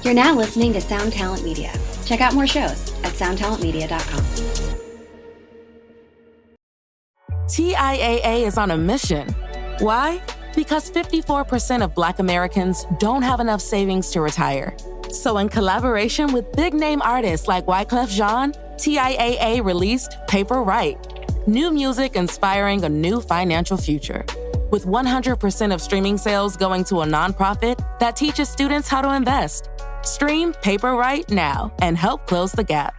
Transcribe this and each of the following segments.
You're now listening to Sound Talent Media. Check out more shows at soundtalentmedia.com. TIAA is on a mission. Why? Because 54% of Black Americans don't have enough savings to retire. So in collaboration with big-name artists like Wyclef Jean, TIAA released Paper Right, new music inspiring a new financial future. With 100% of streaming sales going to a nonprofit that teaches students how to invest. Stream Paper Right now and help close the gap.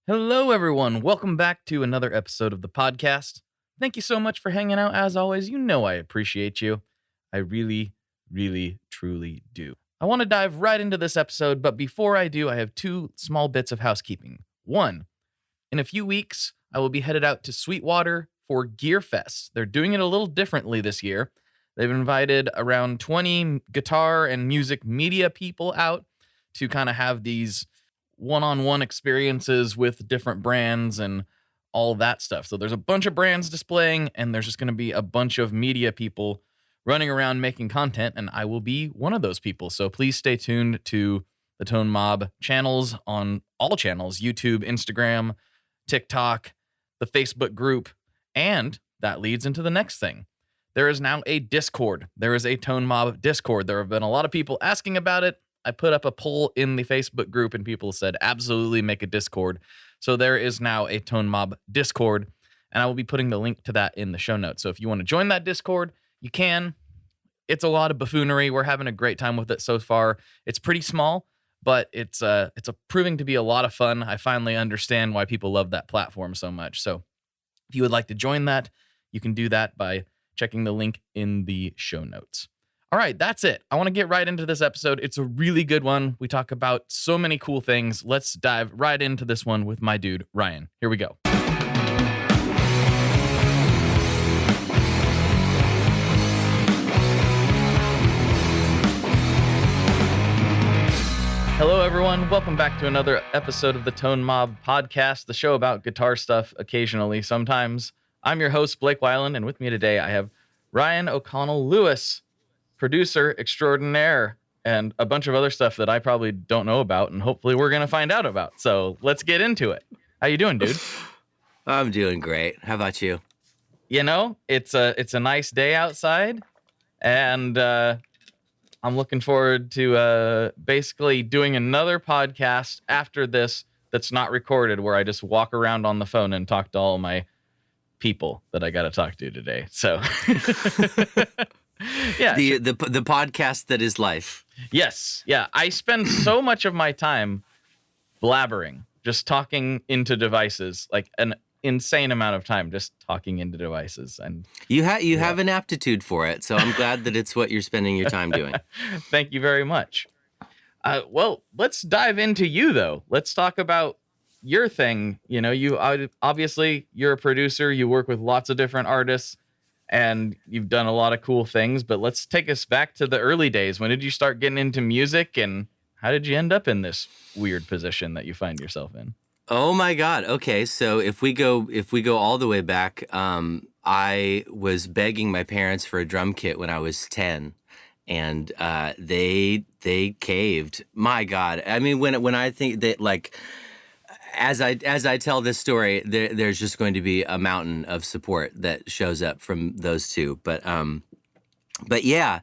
Hello, everyone. Welcome back to another episode of the podcast. Thank you so much for hanging out. As always, you know I appreciate you. I really, truly do. I want to dive right into this episode, but before I do, I have two small bits of housekeeping. One, in a few weeks, I will be headed out to Sweetwater for Gear Fest. They're doing it a little differently this year. They've invited around 20 guitar and music media people out to kind of have these one-on-one experiences with different brands and all that stuff. So there's a bunch of brands displaying, and there's just going to be a bunch of media people running around making content, and I will be one of those people. So please stay tuned to the Tone Mob channels on all channels, YouTube, Instagram, TikTok, the Facebook group, and that leads into the next thing. There is now a Discord. There is a Tone Mob Discord. There have been a lot of people asking about it. I put up a poll in the Facebook group and people said, absolutely make a Discord. So there is now a Tone Mob Discord, and I will be putting the link to that in the show notes. So if you want to join that Discord, you can. It's a lot of buffoonery. We're having a great time with it so far. It's pretty small, but it's proving to be a lot of fun. I finally understand why people love that platform so much. So if you would like to join that, you can do that by checking the link in the show notes. All right, that's it. I want to get right into this episode. It's a really good one. We talk about so many cool things. Let's dive right into this one with my dude, Rian. Here we go. Hello, everyone. Welcome back to another episode of the Tone Mob Podcast, the show about guitar stuff occasionally, sometimes. I'm your host, Blake Weiland, and with me today I have Ryan O'Connell-Lewis, producer extraordinaire, and a bunch of other stuff that I probably don't know about, and hopefully we're going to find out about. So let's get into it. How you doing, dude? I'm doing great. How about you? You know, it's a nice day outside, and I'm looking forward to basically doing another podcast after this that's not recorded, where I just walk around on the phone and talk to all my people that I got to talk to today. So, yeah, the podcast that is life. Yes, yeah. I spend so much of my time blabbering, just talking into devices, like an insane amount of time just talking into devices. And you have an aptitude for it, so I'm glad that it's what you're spending your time doing. Thank you very much. Well, let's dive into you, though. Let's talk about your thing. You know, you obviously you're a producer. You work with lots of different artists, and you've done a lot of cool things. But let's take us back to the early days. When did you start getting into music, and how did you end up in this weird position that you find yourself in? Oh my God. Okay, so if we go all the way back, I was begging my parents for a drum kit when I was 10, and they caved. My God. I mean, when I think that, like, as I tell this story, there's just going to be a mountain of support that shows up from those two. But yeah,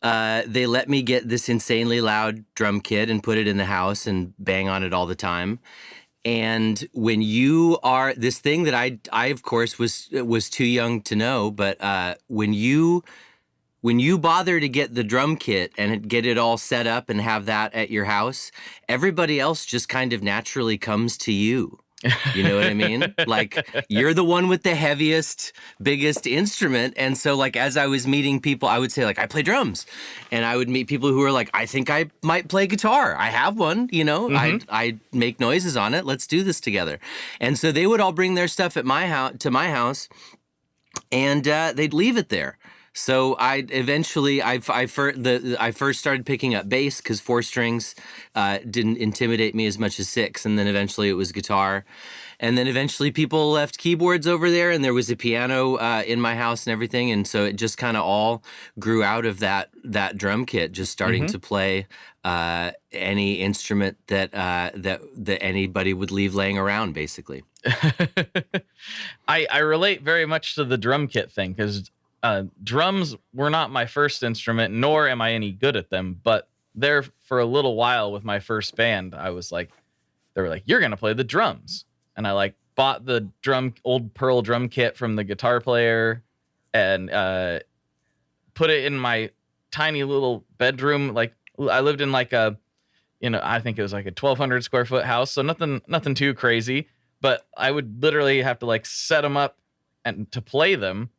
they let me get this insanely loud drum kit and put it in the house and bang on it all the time. And when you are this thing that I of course was too young to know, but when you bother to get the drum kit and get it all set up and have that at your house, everybody else just kind of naturally comes to you. You know what I mean? Like, you're the one with the heaviest, biggest instrument. And so, like, as I was meeting people, I would say, like, I play drums. And I would meet people who were like, I think I might play guitar. I have one, you know, I make noises on it. Let's do this together. And so they would all bring their stuff at my house to my house, and they'd leave it there. So I first started picking up bass because 4 strings didn't intimidate me as much as 6, and then eventually it was guitar, and then eventually people left keyboards over there, and there was a piano in my house and everything, and so it just kind of all grew out of that drum kit, just starting to play any instrument that anybody would leave laying around, basically. I relate very much to the drum kit thing because drums were not my first instrument, nor am I any good at them. But there for a little while with my first band, I was like, they were like, "You're gonna play the drums," and I like bought the old Pearl drum kit from the guitar player, and put it in my tiny little bedroom. Like I lived in like a, I think it was like a 1,200 square foot house, so nothing too crazy. But I would literally have to like set them up and to play them,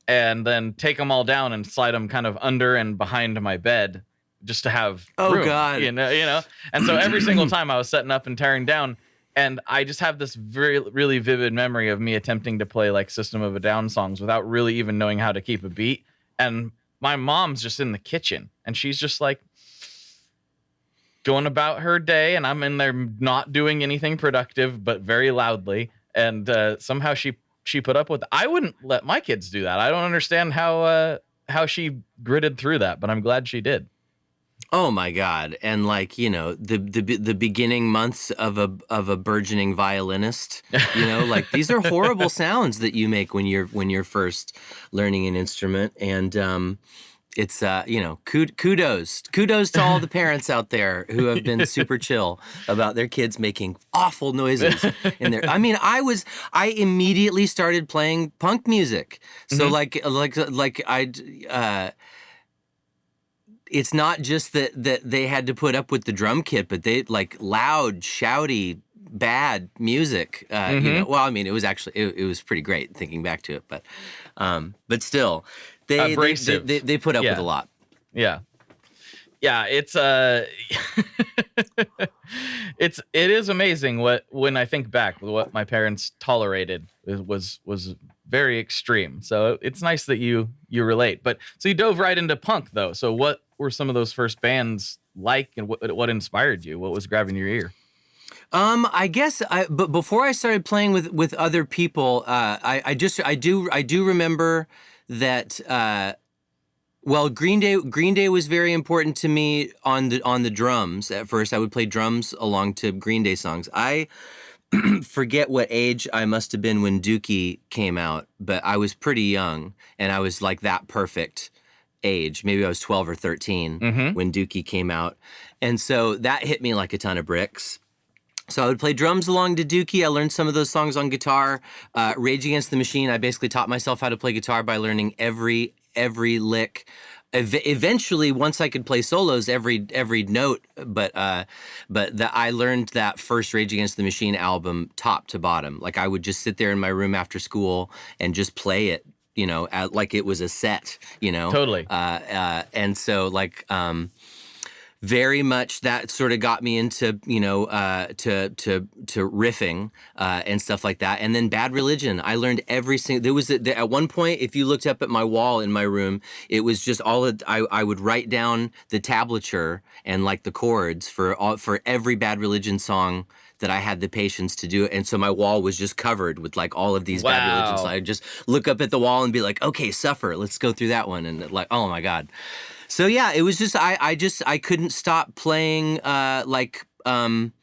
and then take them all down and slide them kind of under and behind my bed just to have room, God, And so every single time I was setting up and tearing down, and I just have this very, really vivid memory of me attempting to play like System of a Down songs without really even knowing how to keep a beat. And my mom's just in the kitchen and she's just like going about her day, and I'm in there not doing anything productive, but very loudly. And somehow she put up with it. I wouldn't let my kids do that. I don't understand how she gritted through that, but I'm glad she did. Oh my God. And like, the beginning months of a burgeoning violinist, like these are horrible sounds that you make when you're first learning an instrument. And it's kudos to all the parents out there who have been super chill about their kids making awful noises in there. I mean, I immediately started playing punk music. So like it's not just that they had to put up with the drum kit, but they like loud, shouty, bad music. Well, I mean, it was actually it was pretty great thinking back to it, but still. They put up with a lot. Yeah. It's it is amazing when I think back, what my parents tolerated was very extreme. So it's nice that you relate. But so you dove right into punk though. So what were some of those first bands like, and what inspired you? What was grabbing your ear? I guess but before I started playing with other people, I do remember that Green Day was very important to me on the drums. At first, I would play drums along to Green Day songs. I forget what age I must have been when Dookie came out, but I was pretty young, and I was like that perfect age. Maybe I was 12 or 13 when Dookie came out, and so that hit me like a ton of bricks. So I would play drums along to Dookie. I learned some of those songs on guitar. Rage Against the Machine, I basically taught myself how to play guitar by learning every lick. Eventually, once I could play solos, every note. But I learned that first Rage Against the Machine album top to bottom. Like I would just sit there in my room after school and just play it, like it was a set, Totally. And so like. Very much that sort of got me into, to riffing and stuff like that. And then Bad Religion, I learned every single. There was at one point, if you looked up at my wall in my room, it was just I would write down the tablature and like the chords for every Bad Religion song that I had the patience to do it. And so my wall was just covered with like all of these Bad Religion songs. I'd just look up at the wall and be like, okay, Suffer, let's go through that one. And like, oh my God. So yeah, it was just I couldn't stop playing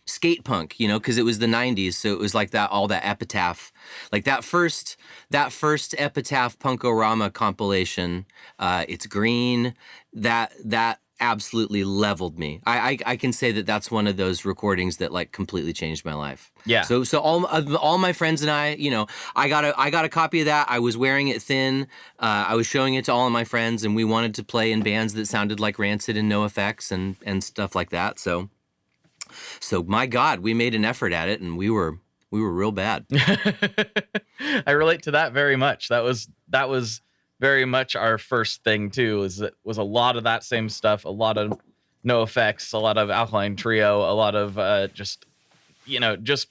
skate punk, because it was the 90s, so it was like that, all that Epitaph, like that first Epitaph Punkorama compilation. It's green. That absolutely leveled me. I can say that that's one of those recordings that like completely changed my life. Yeah. So all my friends and I got a copy of that. I was wearing it thin. I was showing it to all of my friends, and we wanted to play in bands that sounded like Rancid and NoFX and stuff like that. So my God, we made an effort at it, and we were real bad. I relate to that very much. That was very much our first thing too. Was a lot of that same stuff. A lot of NoFX, a lot of Alkaline Trio, a lot of just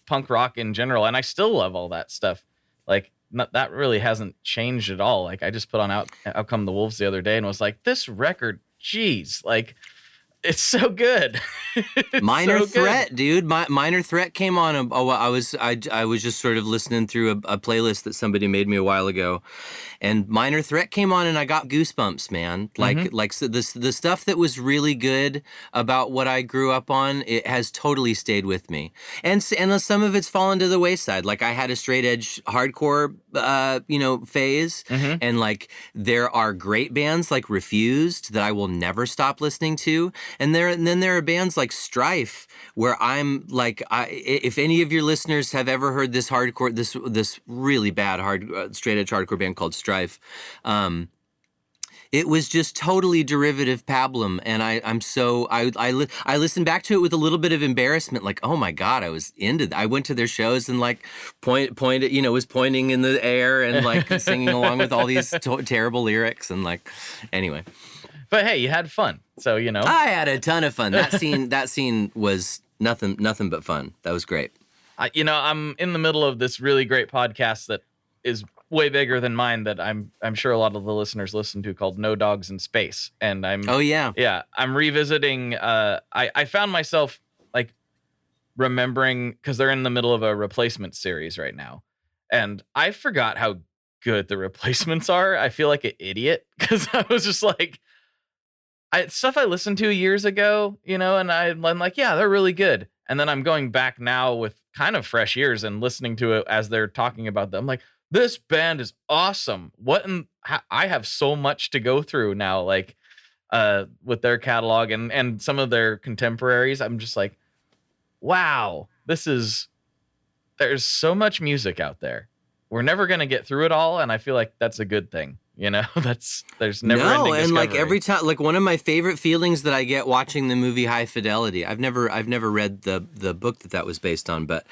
punk rock in general. And I still love all that stuff. Like that really hasn't changed at all. Like I just put on Out Come the Wolves the other day and was like, this record, geez, like it's so good. It's Minor so Threat, good. dude. Minor Threat came on. I was just sort of listening through a playlist that somebody made me a while ago, and Minor Threat came on, and I got goosebumps, man. Like so the stuff that was really good about what I grew up on, it has totally stayed with me. And some of it's fallen to the wayside. Like I had a straight edge hardcore, phase, and like there are great bands like Refused that I will never stop listening to. And then there are bands like Strife where I'm like, if any of your listeners have ever heard this really bad straight edge hardcore band called Strife, it was just totally derivative pablum, and I listened back to it with a little bit of embarrassment, like, oh my god, I went to their shows and like pointed, was pointing in the air and like singing along with all these terrible lyrics and like, anyway. But hey, you had fun, so I had a ton of fun. That scene was nothing but fun. That was great. I'm in the middle of this really great podcast that is way bigger than mine that I'm sure a lot of the listeners listen to, called No Dogs in Space, and I'm revisiting. I found myself like remembering, because they're in the middle of a Replacements series right now, and I forgot how good the Replacements are. I feel like an idiot because I was just like. Stuff I listened to years ago, and I'm like, yeah, they're really good. And then I'm going back now with kind of fresh ears and listening to it as they're talking about them. I'm like, this band is awesome. I have so much to go through now, like with their catalog and some of their contemporaries. I'm just like, wow, there's so much music out there. We're never going to get through it all. And I feel like that's a good thing. There's never ending discovery. And like every time, like one of my favorite feelings that I get watching the movie High Fidelity, I've never read the book that was based on, but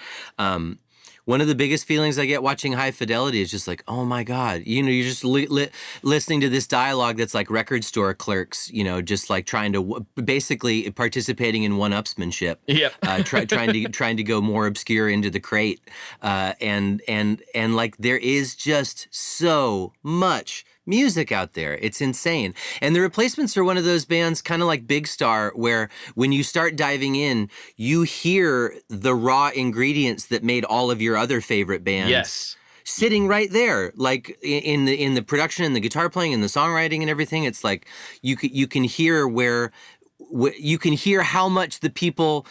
one of the biggest feelings I get watching High Fidelity is just like, oh my God, you're just listening to this dialogue that's like record store clerks, just like trying to basically participating in one-upsmanship. Yep. trying to go more obscure into the crate, and like there is just so much music out there. It's insane. And the Replacements are one of those bands, kind of like Big Star, where when you start diving in, you hear the raw ingredients that made all of your other favorite bands. Yes. Sitting right there, like in the production and the guitar playing and the songwriting and everything. It's like you can hear you can hear how much the people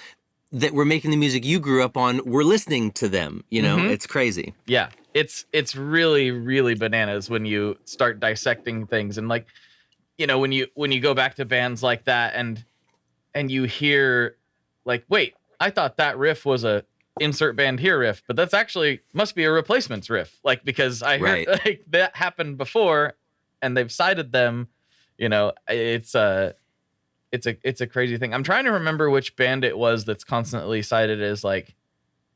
that were making the music you grew up on were listening to them. It's crazy. Yeah. It's really, really bananas when you start dissecting things, and like, when you go back to bands like that and you hear like, wait, I thought that riff was a insert band here riff, but that's actually must be a Replacements riff. Like, because I heard like that happened before and they've cited them, it's a crazy thing. I'm trying to remember which band it was that's constantly cited as like,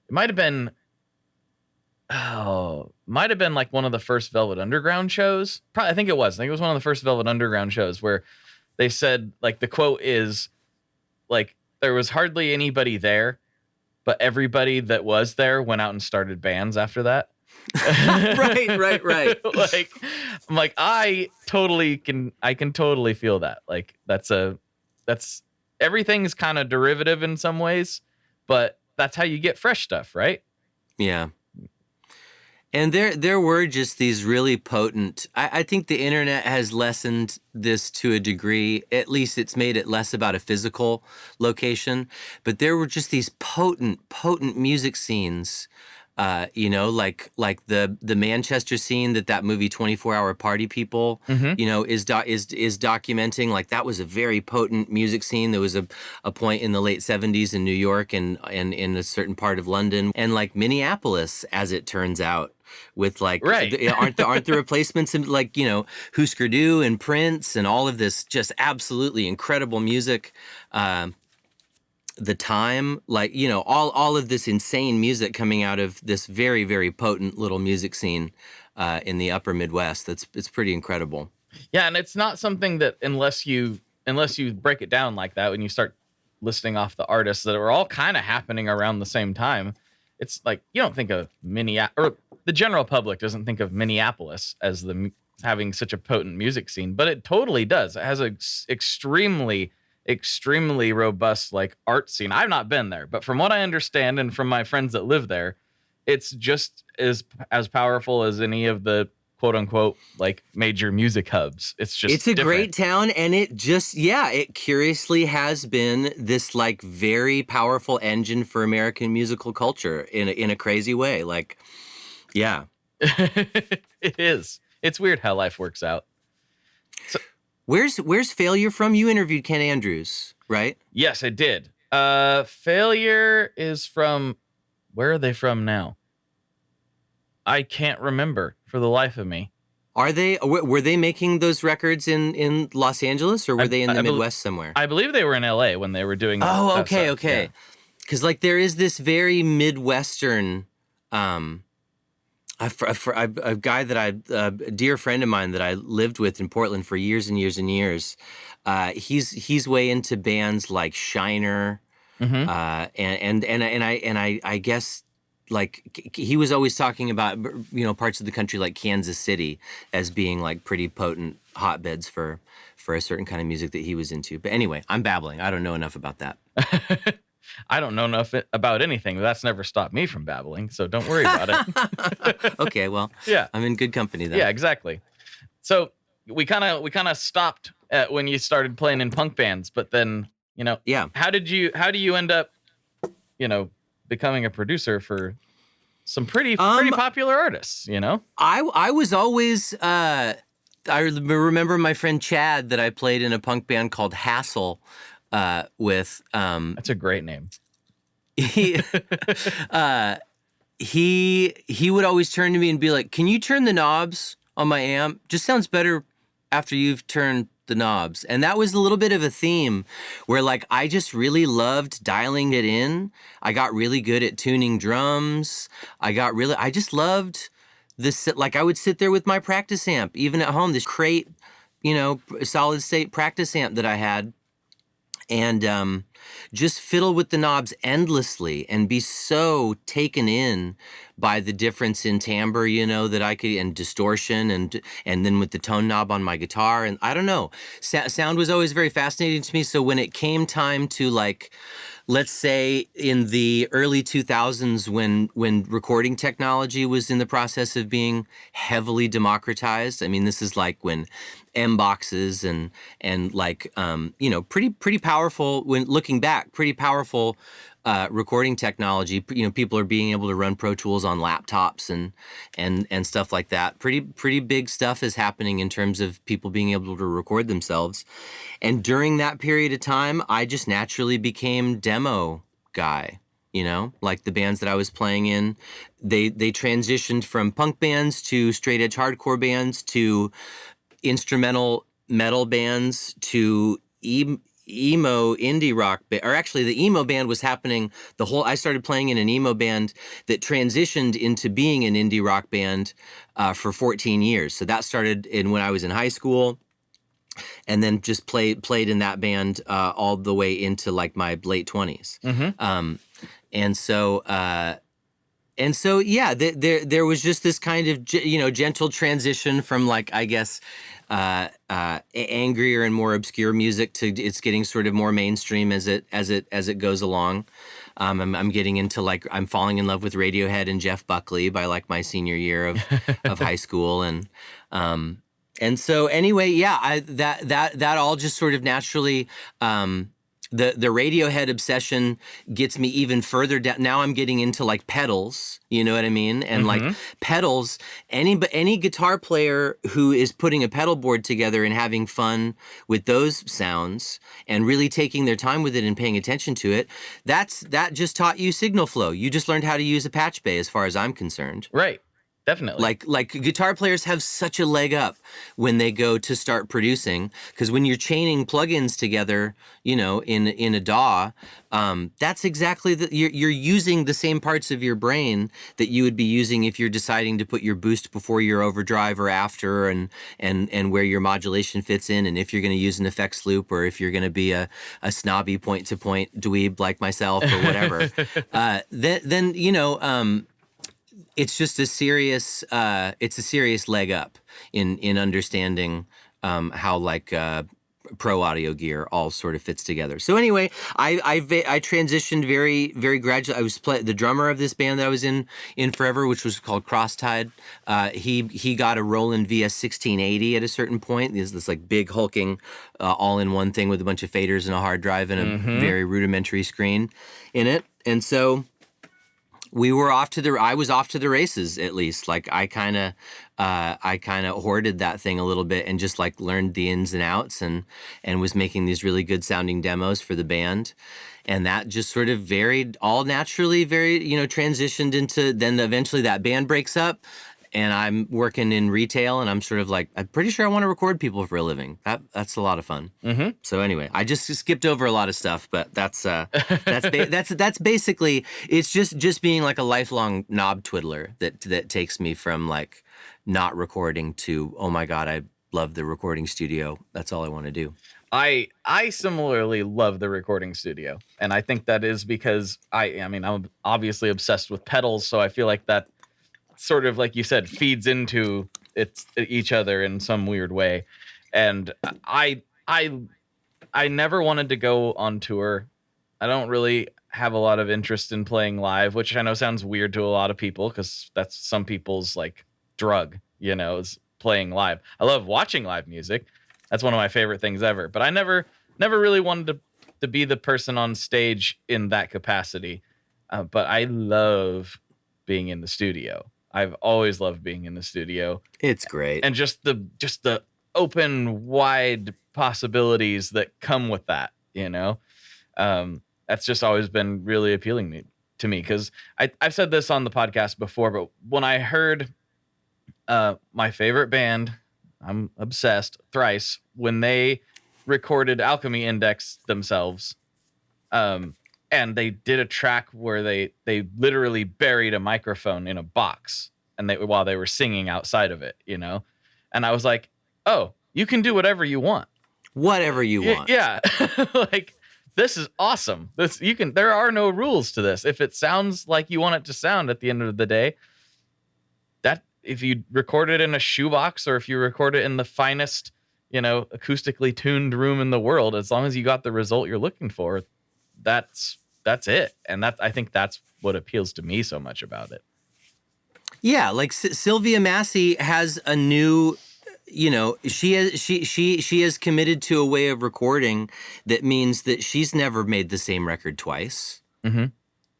it might have been like one of the first Velvet Underground shows. I think it was one of the first Velvet Underground shows where they said, like, the quote is like, there was hardly anybody there, but everybody that was there went out and started bands after that. Right. Like, I'm like, I can totally feel that. Like, that's everything's kind of derivative in some ways, but that's how you get fresh stuff, right? Yeah. And there were just these really potent, I think the internet has lessened this to a degree. At least it's made it less about a physical location. But there were just these potent music scenes, like the Manchester scene that movie 24-Hour Party People, is documenting. Like, that was a very potent music scene. There was a point in the late 70s in New York and in a certain part of London and like Minneapolis, as it turns out. With like, aren't the Replacements and like, Husker Du and Prince and all of this just absolutely incredible music. The time, like, all of this insane music coming out of this very, very potent little music scene in the upper Midwest. It's pretty incredible. Yeah. And it's not something that unless you break it down like that, when you start listing off the artists that were all kind of happening around the same time, it's like you don't think of or the general public doesn't think of Minneapolis as having such a potent music scene, but it totally does. It has a extremely robust like art scene. I've not been there, but from what I understand and from my friends that live there, it's just as powerful as any of the quote unquote like major music hubs. It's a different. Great town, and it curiously has been this like very powerful engine for American musical culture in a crazy way. Like, yeah. It is. It's weird how life works out. So, where's Failure from? You interviewed Ken Andrews, right? Yes, I did. Failure is from, where are they from now? I can't remember for the life of me. Were they making those records in Los Angeles, or were they in the Midwest somewhere? I believe they were in LA when they were doing that. Oh, okay. Because like there is this very Midwestern, a guy that a dear friend of mine that I lived with in Portland for years and years and years. He's way into bands like Shiner, and I guess. Like he was always talking about, parts of the country like Kansas City as being like pretty potent hotbeds for a certain kind of music that he was into. But anyway, I'm babbling. I don't know enough about that. I don't know enough about anything. That's never stopped me from babbling, so don't worry about it. Okay, well, yeah, I'm in good company then. Yeah, exactly. So we kind of stopped at when you started playing in punk bands, but then yeah. How do you end up, becoming a producer for some pretty popular artists, I was always, I remember my friend Chad that I played in a punk band called Hassle with. That's a great name. He would always turn to me and be like, "Can you turn the knobs on my amp? Just sounds better after you've turned the knobs." And that was a little bit of a theme where like I just really loved dialing it in. I got really good at tuning drums. I just loved this. Like I would sit there with my practice amp, even at home, this crate, solid state practice amp that I had, and just fiddle with the knobs endlessly and be so taken in by the difference in timbre, that I could, and distortion, and then with the tone knob on my guitar. And I don't know, sound was always very fascinating to me. So when it came time to like, let's say in the early 2000s when recording technology was in the process of being heavily democratized. I mean, this is like when M boxes and like, pretty powerful, when looking back, pretty powerful recording technology. People are being able to run Pro Tools on laptops and stuff like that. Pretty big stuff is happening in terms of people being able to record themselves. And during that period of time, I just naturally became demo guy. Like the bands that I was playing in, they transitioned from punk bands to straight edge hardcore bands to instrumental metal bands to emo indie rock or actually the emo band was happening. I started playing in an emo band that transitioned into being an indie rock band for 14 years. So that started when I was in high school, and then just played in that band all the way into like my late 20s. Mm-hmm. And so, yeah, there was just this kind of, gentle transition from like, I guess, angrier and more obscure music to it's getting sort of more mainstream as it goes along. I'm getting into like, I'm falling in love with Radiohead and Jeff Buckley by like my senior year of high school. And so anyway, yeah, that all just sort of naturally, the Radiohead obsession gets me even further down. Now I'm getting into like pedals, you know what I mean? And like pedals, any guitar player who is putting a pedal board together and having fun with those sounds and really taking their time with it and paying attention to it, that just taught you signal flow. You just learned how to use a patch bay as far as I'm concerned. Right. Definitely. Like guitar players have such a leg up when they go to start producing, because when you're chaining plugins together, in a DAW, that's exactly you're using the same parts of your brain that you would be using if you're deciding to put your boost before your overdrive or after, and where your modulation fits in, and if you're going to use an effects loop, or if you're going to be a snobby point to point dweeb like myself or whatever. Then it's just a serious leg up in understanding how pro audio gear all sort of fits together. So anyway, I transitioned very, very gradually. I was the drummer of this band that I was in forever, which was called Crosstide. He got a Roland VS 1680 at a certain point. This like big hulking all-in-one thing with a bunch of faders and a hard drive and a very rudimentary screen in it. And so I was off to the races, at least. Like I kind of hoarded that thing a little bit and just like learned the ins and outs, and was making these really good sounding demos for the band. And that just sort of all naturally transitioned into, then eventually that band breaks up and I'm working in retail, and I'm sort of like, I'm pretty sure I want to record people for a living. That's a lot of fun. Mm-hmm. So anyway, I just skipped over a lot of stuff, but that's basically, it's just being like a lifelong knob twiddler that takes me from like not recording to, oh my God, I love the recording studio. That's all I want to do. I similarly love the recording studio, and I think that is because I'm obviously obsessed with pedals, so I feel like that sort of, like you said, feeds into each other in some weird way. And I never wanted to go on tour. I don't really have a lot of interest in playing live, which I know sounds weird to a lot of people, because that's some people's like drug, is playing live. I love watching live music. That's one of my favorite things ever. But I never really wanted to be the person on stage in that capacity. But I love being in the studio. I've always loved being in the studio. It's great. And just the open, wide possibilities that come with that, that's just always been really appealing to me. Because I've said this on the podcast before, but when I heard my favorite band, I'm obsessed, Thrice, when they recorded Alchemy Index themselves, and they did a track where they literally buried a microphone in a box, and while they were singing outside of it, and I was like, oh, you can do whatever you want. Whatever you want. Yeah. Like, this is awesome. There are no rules to this. If it sounds like you want it to sound at the end of the day, that if you record it in a shoebox, or if you record it in the finest, acoustically tuned room in the world, as long as you got the result you're looking for, that's it. And I think that's what appeals to me so much about it. Yeah, like Sylvia Massey has a new, she has committed to a way of recording that means that she's never made the same record twice. Mm-hmm.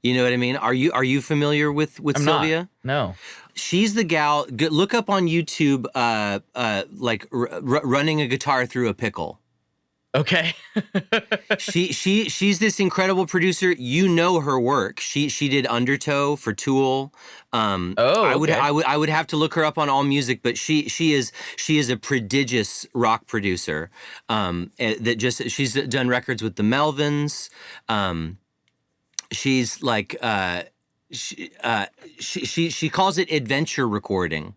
You know what I mean? Are you familiar with Sylvia? Not. No. She's the gal. Look up on YouTube, running a guitar through a pickle. Okay. She's this incredible producer. Her work. She did Undertow for Tool. Okay. I would have to look her up on AllMusic, but she is a prodigious rock producer. She's done records with the Melvins. She's like she calls it adventure recording.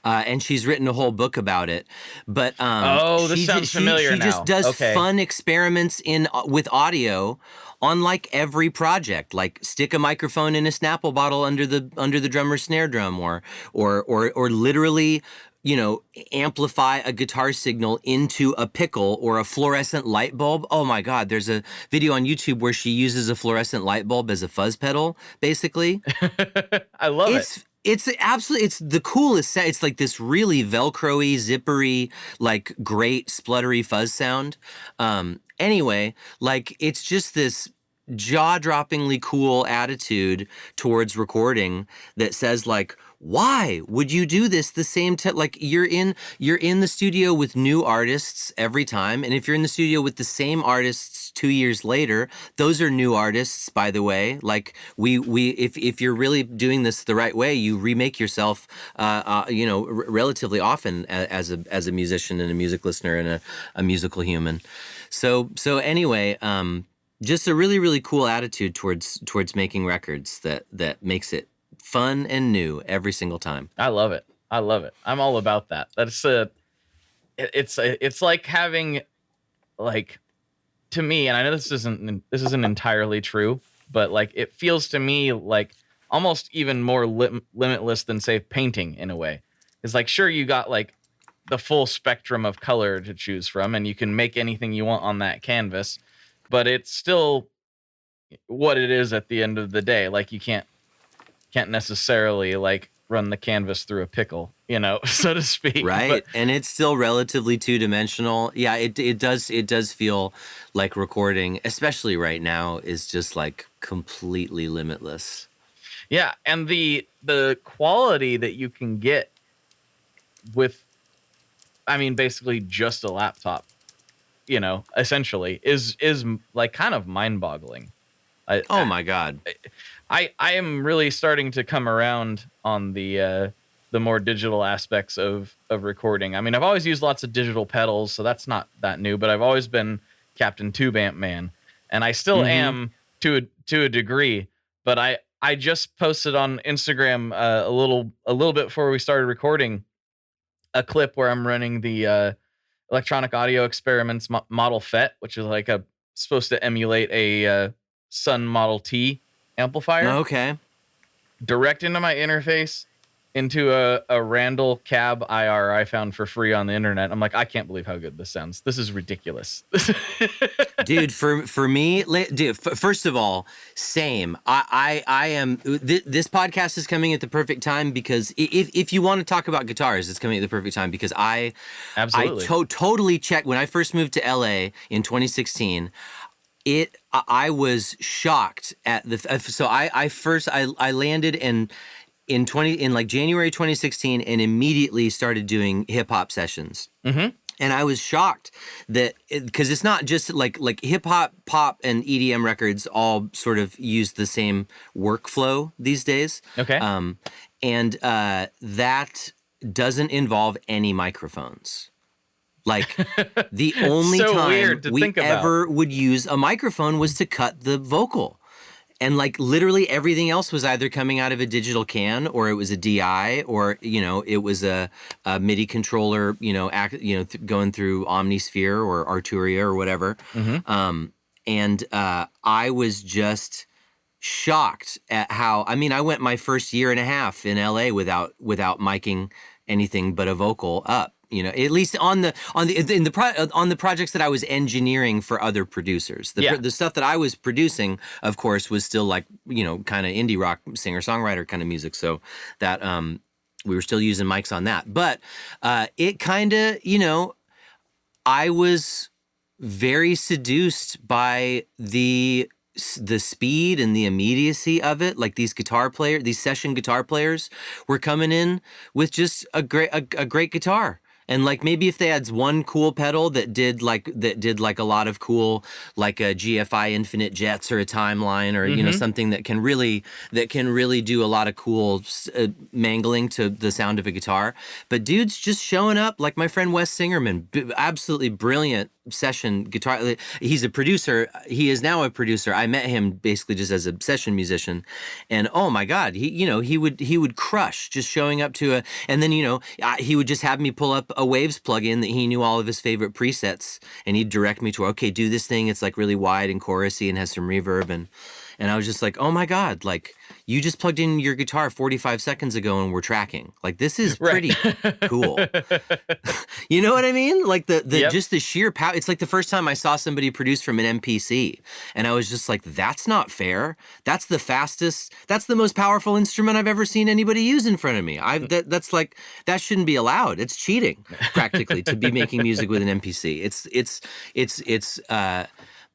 And she's written a whole book about it. But this sounds familiar now. She just does fun experiments with audio on like every project. Like stick a microphone in a Snapple bottle under the drummer's snare drum, or literally, amplify a guitar signal into a pickle or a fluorescent light bulb. Oh my God, there's a video on YouTube where she uses a fluorescent light bulb as a fuzz pedal, basically. I love it. It's the coolest. It's like this really Velcro-y, zippery, like great spluttery fuzz sound. Anyway, like it's just this jaw-droppingly cool attitude towards recording that says like, why would you do this the same time? Like you're in the studio with new artists every time. And if you're in the studio with the same artists 2 years later, those are new artists, by the way. Like if you're really doing this the right way, you remake yourself, relatively often as a musician and a music listener and a musical human. So anyway, just a really, really cool attitude towards making records that makes it fun and new every single time. I love it. I'm all about that. It's like having, like, to me, and I know this isn't entirely true, but like it feels to me like almost even more limitless than, say, painting in a way. It's like, sure, you got like the full spectrum of color to choose from, and you can make anything you want on that canvas, but it's still what it is at the end of the day. Like you can't necessarily like run the canvas through a pickle, so to speak. Right. But, and it's still relatively two-dimensional. Yeah, it does feel like recording, especially right now, is just like completely limitless. Yeah, and the quality that you can get with, I mean, basically just a laptop, essentially is like kind of mind-boggling. My God. I am really starting to come around on the more digital aspects of recording. I mean, I've always used lots of digital pedals, so that's not that new, but I've always been Captain Tube Amp man, and I still am to a degree, but I just posted on Instagram a little bit before we started recording a clip where I'm running the Electronic Audio Experiments Model FET, which is like supposed to emulate a Sun Model T amplifier. Okay. Direct into my interface into a Randall cab IR I found for free on the internet. I'm like, I can't believe how good this sounds. This is ridiculous. Dude, for me, dude, first of all, same. I am, this podcast is coming at the perfect time because if you want to talk about guitars, it's coming at the perfect time because Absolutely. I totally checked when I first moved to LA in 2016. I was shocked at so I landed in like January 2016 and immediately started doing hip hop sessions. Mm-hmm. And I was shocked that because it's not just like hip hop, pop, and EDM records all sort of use the same workflow these days. Okay. And that doesn't involve any microphones. Like the only time we ever would use a microphone was to cut the vocal. And like literally everything else was either coming out of a digital can or it was a DI or, it was a MIDI controller, going through Omnisphere or Arturia or whatever. Mm-hmm. And I was just shocked at how, I went my first year and a half in LA without miking anything but a vocal up. At least on the projects that I was engineering for other producers. The stuff that I was producing, of course, was still like, kind of indie rock singer-songwriter kind of music. So that we were still using mics on that. But it kind of, I was very seduced by the speed and the immediacy of it. Like these session guitar players were coming in with just a great guitar. And like maybe if they had one cool pedal that did like a lot of cool, like a GFI Infinite Jets or a Timeline or something that can really do a lot of cool mangling to the sound of a guitar. But dudes just showing up like my friend Wes Singerman, absolutely brilliant session guitar. He's a producer. He is now a producer. I met him basically just as a session musician, and oh my God, he would crush just showing up to and then he would just have me pull up a Waves plugin that he knew all of his favorite presets, and he'd direct me to, okay, do this thing. It's like really wide and chorusy and has some reverb, and I was just like, oh my God, like you just plugged in your guitar 45 seconds ago and we're tracking. Like this is pretty cool. You know what I mean? Like just the sheer power. It's like the first time I saw somebody produce from an MPC, and I was just like, that's not fair. That's the fastest. That's the most powerful instrument I've ever seen anybody use in front of me. That's like, that shouldn't be allowed. It's cheating practically to be making music with an MPC.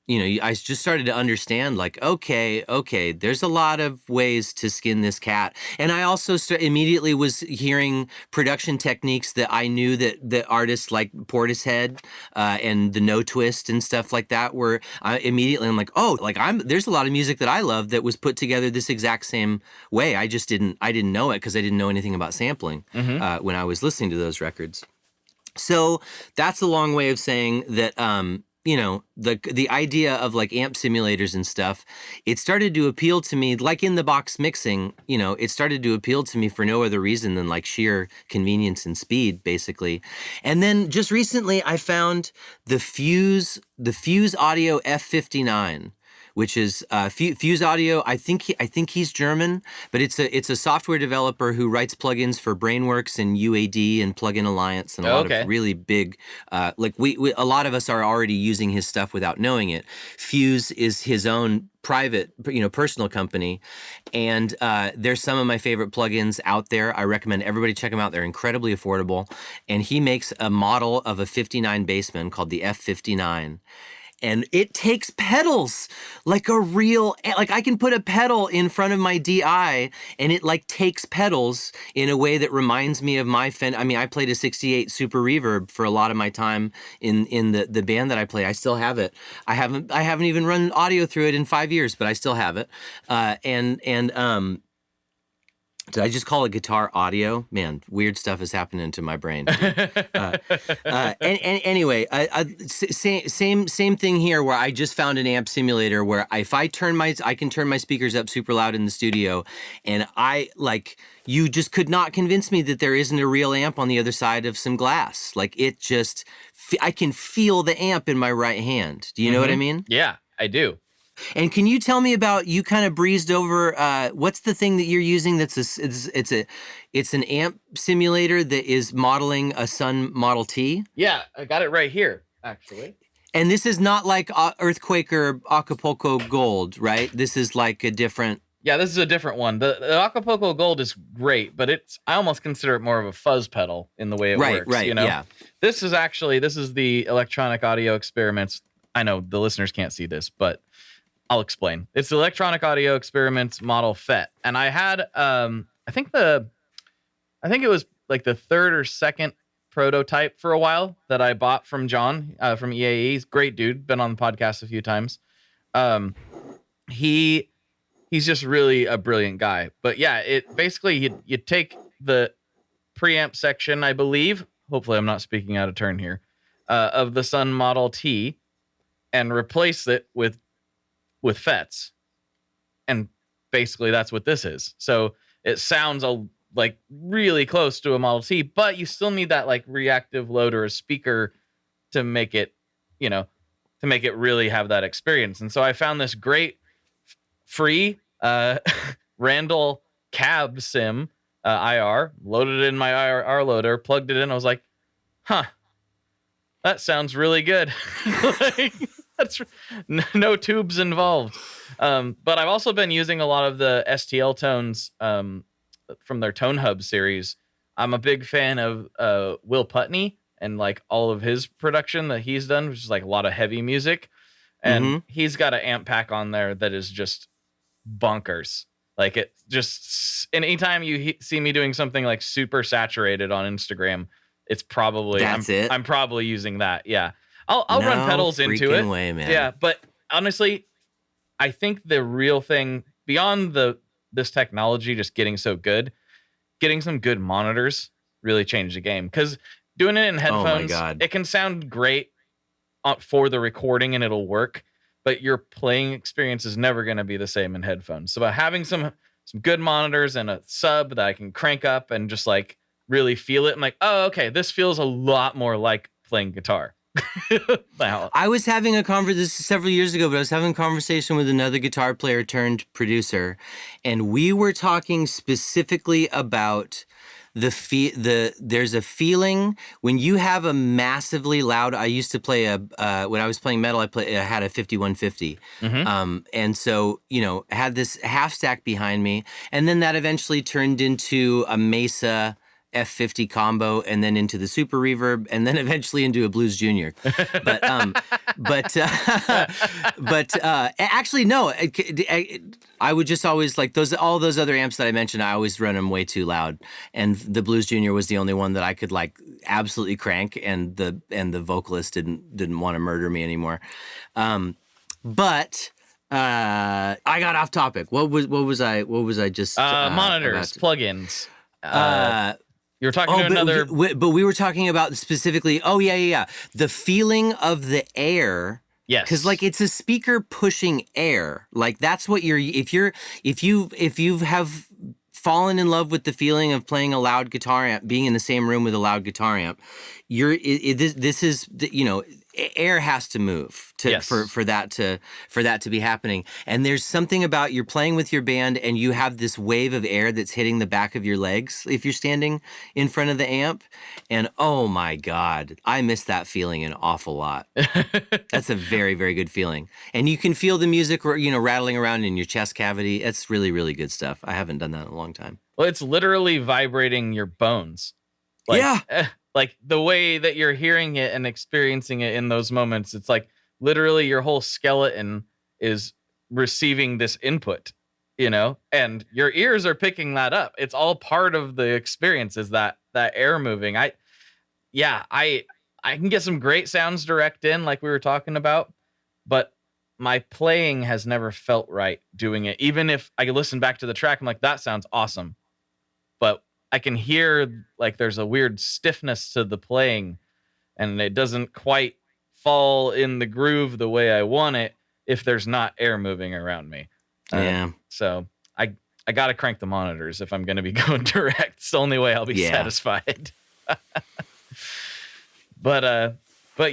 I just started to understand, like, okay, there's a lot of ways to skin this cat. And I also immediately was hearing production techniques that I knew that artists like Portishead and the No Twist and stuff like that were immediately, I'm like, oh, like there's a lot of music that I love that was put together this exact same way. I didn't know it because I didn't know anything about sampling when I was listening to those records. So that's a long way of saying that, the idea of like amp simulators and stuff, it started to appeal to me, like in the box mixing, it started to appeal to me for no other reason than like sheer convenience and speed, basically. And then just recently I found the Fuse Audio F59. Which is Fuse Audio. I think he's German, but it's a software developer who writes plugins for Brainworks and UAD and Plugin Alliance and a lot of really big. We a lot of us are already using his stuff without knowing it. Fuse is his own private, personal company, and there's some of my favorite plugins out there. I recommend everybody check them out. They're incredibly affordable, and he makes a model of a 59 Bassman called the F59. And it takes pedals like a real, like I can put a pedal in front of my DI and it like takes pedals in a way that reminds me of my Fender. I mean, I played a 68 Super Reverb for a lot of my time in the band that I play. I still have it. I haven't even run audio through it in 5 years, but I still have it. Did I just call it guitar audio? Man, weird stuff is happening to my brain. Anyway, same thing here where I just found an amp simulator where if I can turn my speakers up super loud in the studio, and you just could not convince me that there isn't a real amp on the other side of some glass. Like I can feel the amp in my right hand. Do you know what I mean? Yeah, I do. And can you tell me about, you kind of breezed over, what's the thing that you're using that's it's an amp simulator that is modeling a Sun Model T? Yeah, I got it right here, actually. And this is not like Earthquake or Acapulco Gold, right? This is like a different... Yeah, this is a different one. The Acapulco Gold is great, but I almost consider it more of a fuzz pedal in the way it works. Right, yeah. This is the Electronic Audio Experiments. I know the listeners can't see this, but I'll explain. It's the Electronic Audio Experiments Model FET. And I had, I think it was like the third or second prototype for a while that I bought from John from EAE. He's a great dude. Been on the podcast a few times. He's just really a brilliant guy. But yeah, it basically, you take the preamp section, I believe, hopefully I'm not speaking out of turn here, of the Sun Model T and replace it with FETs, and basically that's what this is. So it sounds like really close to a Model T, but you still need that like reactive load or a speaker to make it, really have that experience. And so I found this great free Randall cab sim IR, loaded it in my IR loader, plugged it in. I was like, that sounds really good. That's no tubes involved. But I've also been using a lot of the STL tones from their Tone Hub series. I'm a big fan of Will Putney and like all of his production that he's done, which is like a lot of heavy music. And he's got an amp pack on there that is just bonkers. Like it just, and anytime you see me doing something like super saturated on Instagram, it's probably, I'm probably using that. Yeah. I'll run pedals into it. Way, man. Yeah, but honestly, I think the real thing beyond this technology just getting so good, getting some good monitors really changed the game. Because doing it in headphones, it can sound great for the recording and it'll work, but your playing experience is never going to be the same in headphones. So by having some good monitors and a sub that I can crank up and just like really feel it, I'm like, oh, okay, this feels a lot more like playing guitar. I was having this several years ago, but I was having a conversation with another guitar player turned producer, and we were talking specifically about there's a feeling when you have a massively loud. I used to play when I was playing metal, I had a 5150, and so had this half stack behind me, and then that eventually turned into a Mesa F50 combo, and then into the super reverb, and then eventually into a Blues Junior. But actually no, I would just always like all those other amps that I mentioned. I always run them way too loud, and the Blues Junior was the only one that I could like absolutely crank, and the vocalist didn't want to murder me anymore. But I got off topic. What was I just monitors, plugins. You were talking to another... But we were talking about specifically, the feeling of the air. Yes. Because like it's a speaker pushing air. Like that's what if you have fallen in love with the feeling of playing a loud guitar amp, being in the same room with a loud guitar amp, this is, you know, air has to move for that to be happening. And there's something about you're playing with your band and you have this wave of air that's hitting the back of your legs if you're standing in front of the amp. And oh my God, I miss that feeling an awful lot. That's a very, very good feeling. And you can feel the music, you know, rattling around in your chest cavity. It's really, really good stuff. I haven't done that in a long time. Well, it's literally vibrating your bones. Like the way that you're hearing it and experiencing it in those moments, it's like literally your whole skeleton is receiving this input, you know, and your ears are picking that up. It's all part of the experience, is that air moving. I can get some great sounds direct in, like we were talking about, but my playing has never felt right doing it. Even if I listen back to the track, I'm like, that sounds awesome. But I can hear like there's a weird stiffness to the playing, and it doesn't quite fall in the groove the way I want it if there's not air moving around me. So I got to crank the monitors if I'm going to be going direct. It's the only way I'll be satisfied. But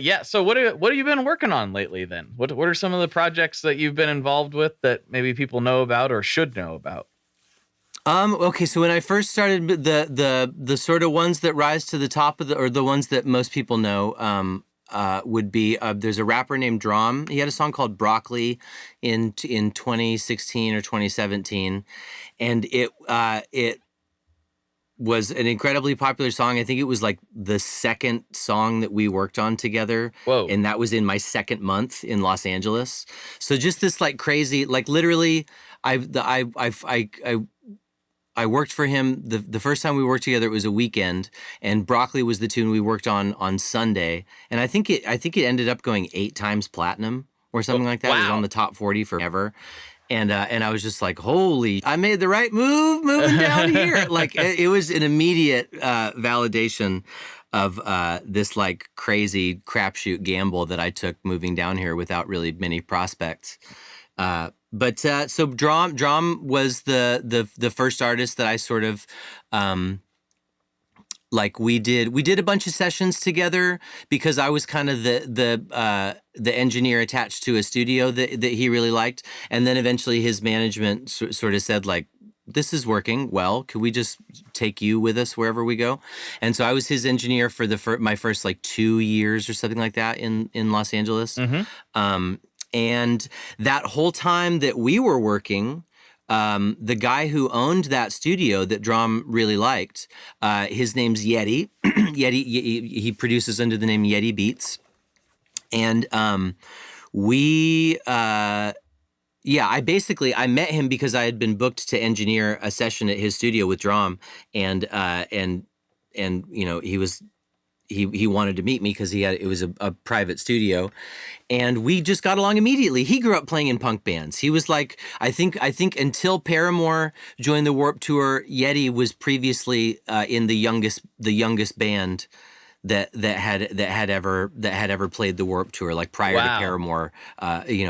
yeah, so what have you been working on lately then? What are some of the projects that you've been involved with that maybe people know about or should know about? Okay, so when I first started, the sort of ones that rise to the top of or the ones that most people know, would be, there's a rapper named Drum. He had a song called Broccoli in 2016 or 2017. And it was an incredibly popular song. I think it was like the second song that we worked on together. Whoa. And that was in my second month in Los Angeles. So just this like crazy, like literally I worked for him the first time we worked together. It was a weekend, and Broccoli was the tune we worked on Sunday, and I think it ended up going 8 times platinum or something like that. Wow. It was on the top 40 forever, and I was just like, holy! I made the right move moving down here. Like it was an immediate validation of this like crazy crapshoot gamble that I took moving down here without really many prospects. But so Drum was the first artist that I sort of like we did a bunch of sessions together because I was kind of the engineer attached to a studio that he really liked, and then eventually his management sort of said like, this is working well. Could we just take you with us wherever we go? And so I was his engineer for my first like 2 years or something like that in Los Angeles. Mm-hmm. And that whole time that we were working, the guy who owned that studio that Drum really liked, his name's Yeti. He produces under the name Yeti Beats. And I met him because I had been booked to engineer a session at his studio with Drum, and you know, he wanted to meet me because it was a private studio, and we just got along immediately. He grew up playing in punk bands. He was like, I think until Paramore joined the Warped Tour, Yeti was previously in the youngest band that had ever played the Warped Tour, like prior to Paramore,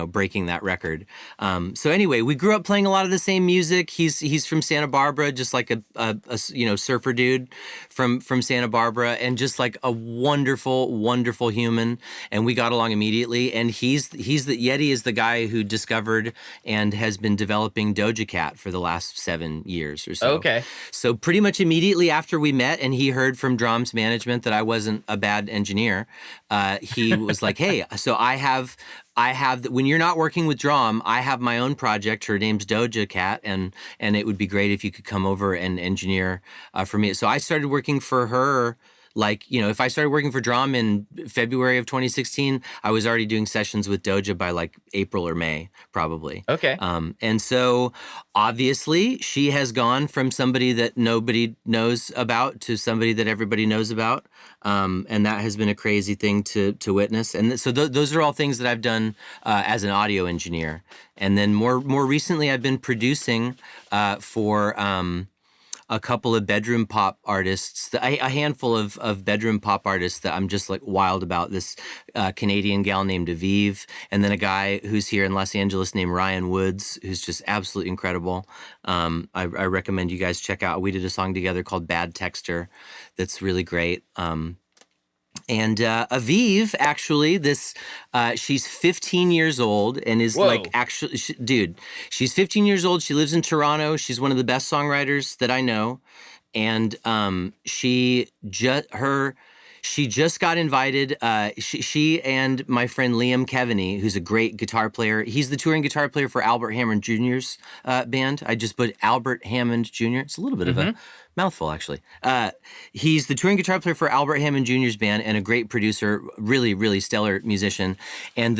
breaking that record. So anyway, we grew up playing a lot of the same music. He's from Santa Barbara, just like a surfer dude from Santa Barbara, and just like a wonderful human. And we got along immediately. And Yeti is the guy who discovered and has been developing Doja Cat for the last 7 years or so. Okay. So pretty much immediately after we met, and he heard from Drum's management that I wasn't wasn't a bad engineer. He was like, hey, so I have when you're not working with drum, I have my own project. Her name's Doja Cat, and it would be great if you could come over and engineer for me. So I started working for her. Like, if I started working for Drum in February of 2016, I was already doing sessions with Doja by like April or May, probably. Okay. And so obviously she has gone from somebody that nobody knows about to somebody that everybody knows about. And that has been a crazy thing to witness. And so those are all things that I've done as an audio engineer. And then more recently, I've been producing for a couple of bedroom pop artists, a handful of bedroom pop artists that I'm just like wild about. This Canadian gal named Aviv, and then a guy who's here in Los Angeles named Rian Woods, who's just absolutely incredible. I recommend you guys check out. We did a song together called Bad Texter that's really great. And Aviv, actually, she's 15 years old and is like, actually, dude, she's 15 years old. She lives in Toronto. She's one of the best songwriters that I know. And she just got invited. She and my friend Liam Kevaney, who's a great guitar player. He's the touring guitar player for Albert Hammond Jr.'s band. I just put Albert Hammond Jr. It's a little bit of a mouthful, actually. He's the touring guitar player for Albert Hammond Jr.'s band and a great producer, really, really stellar musician. And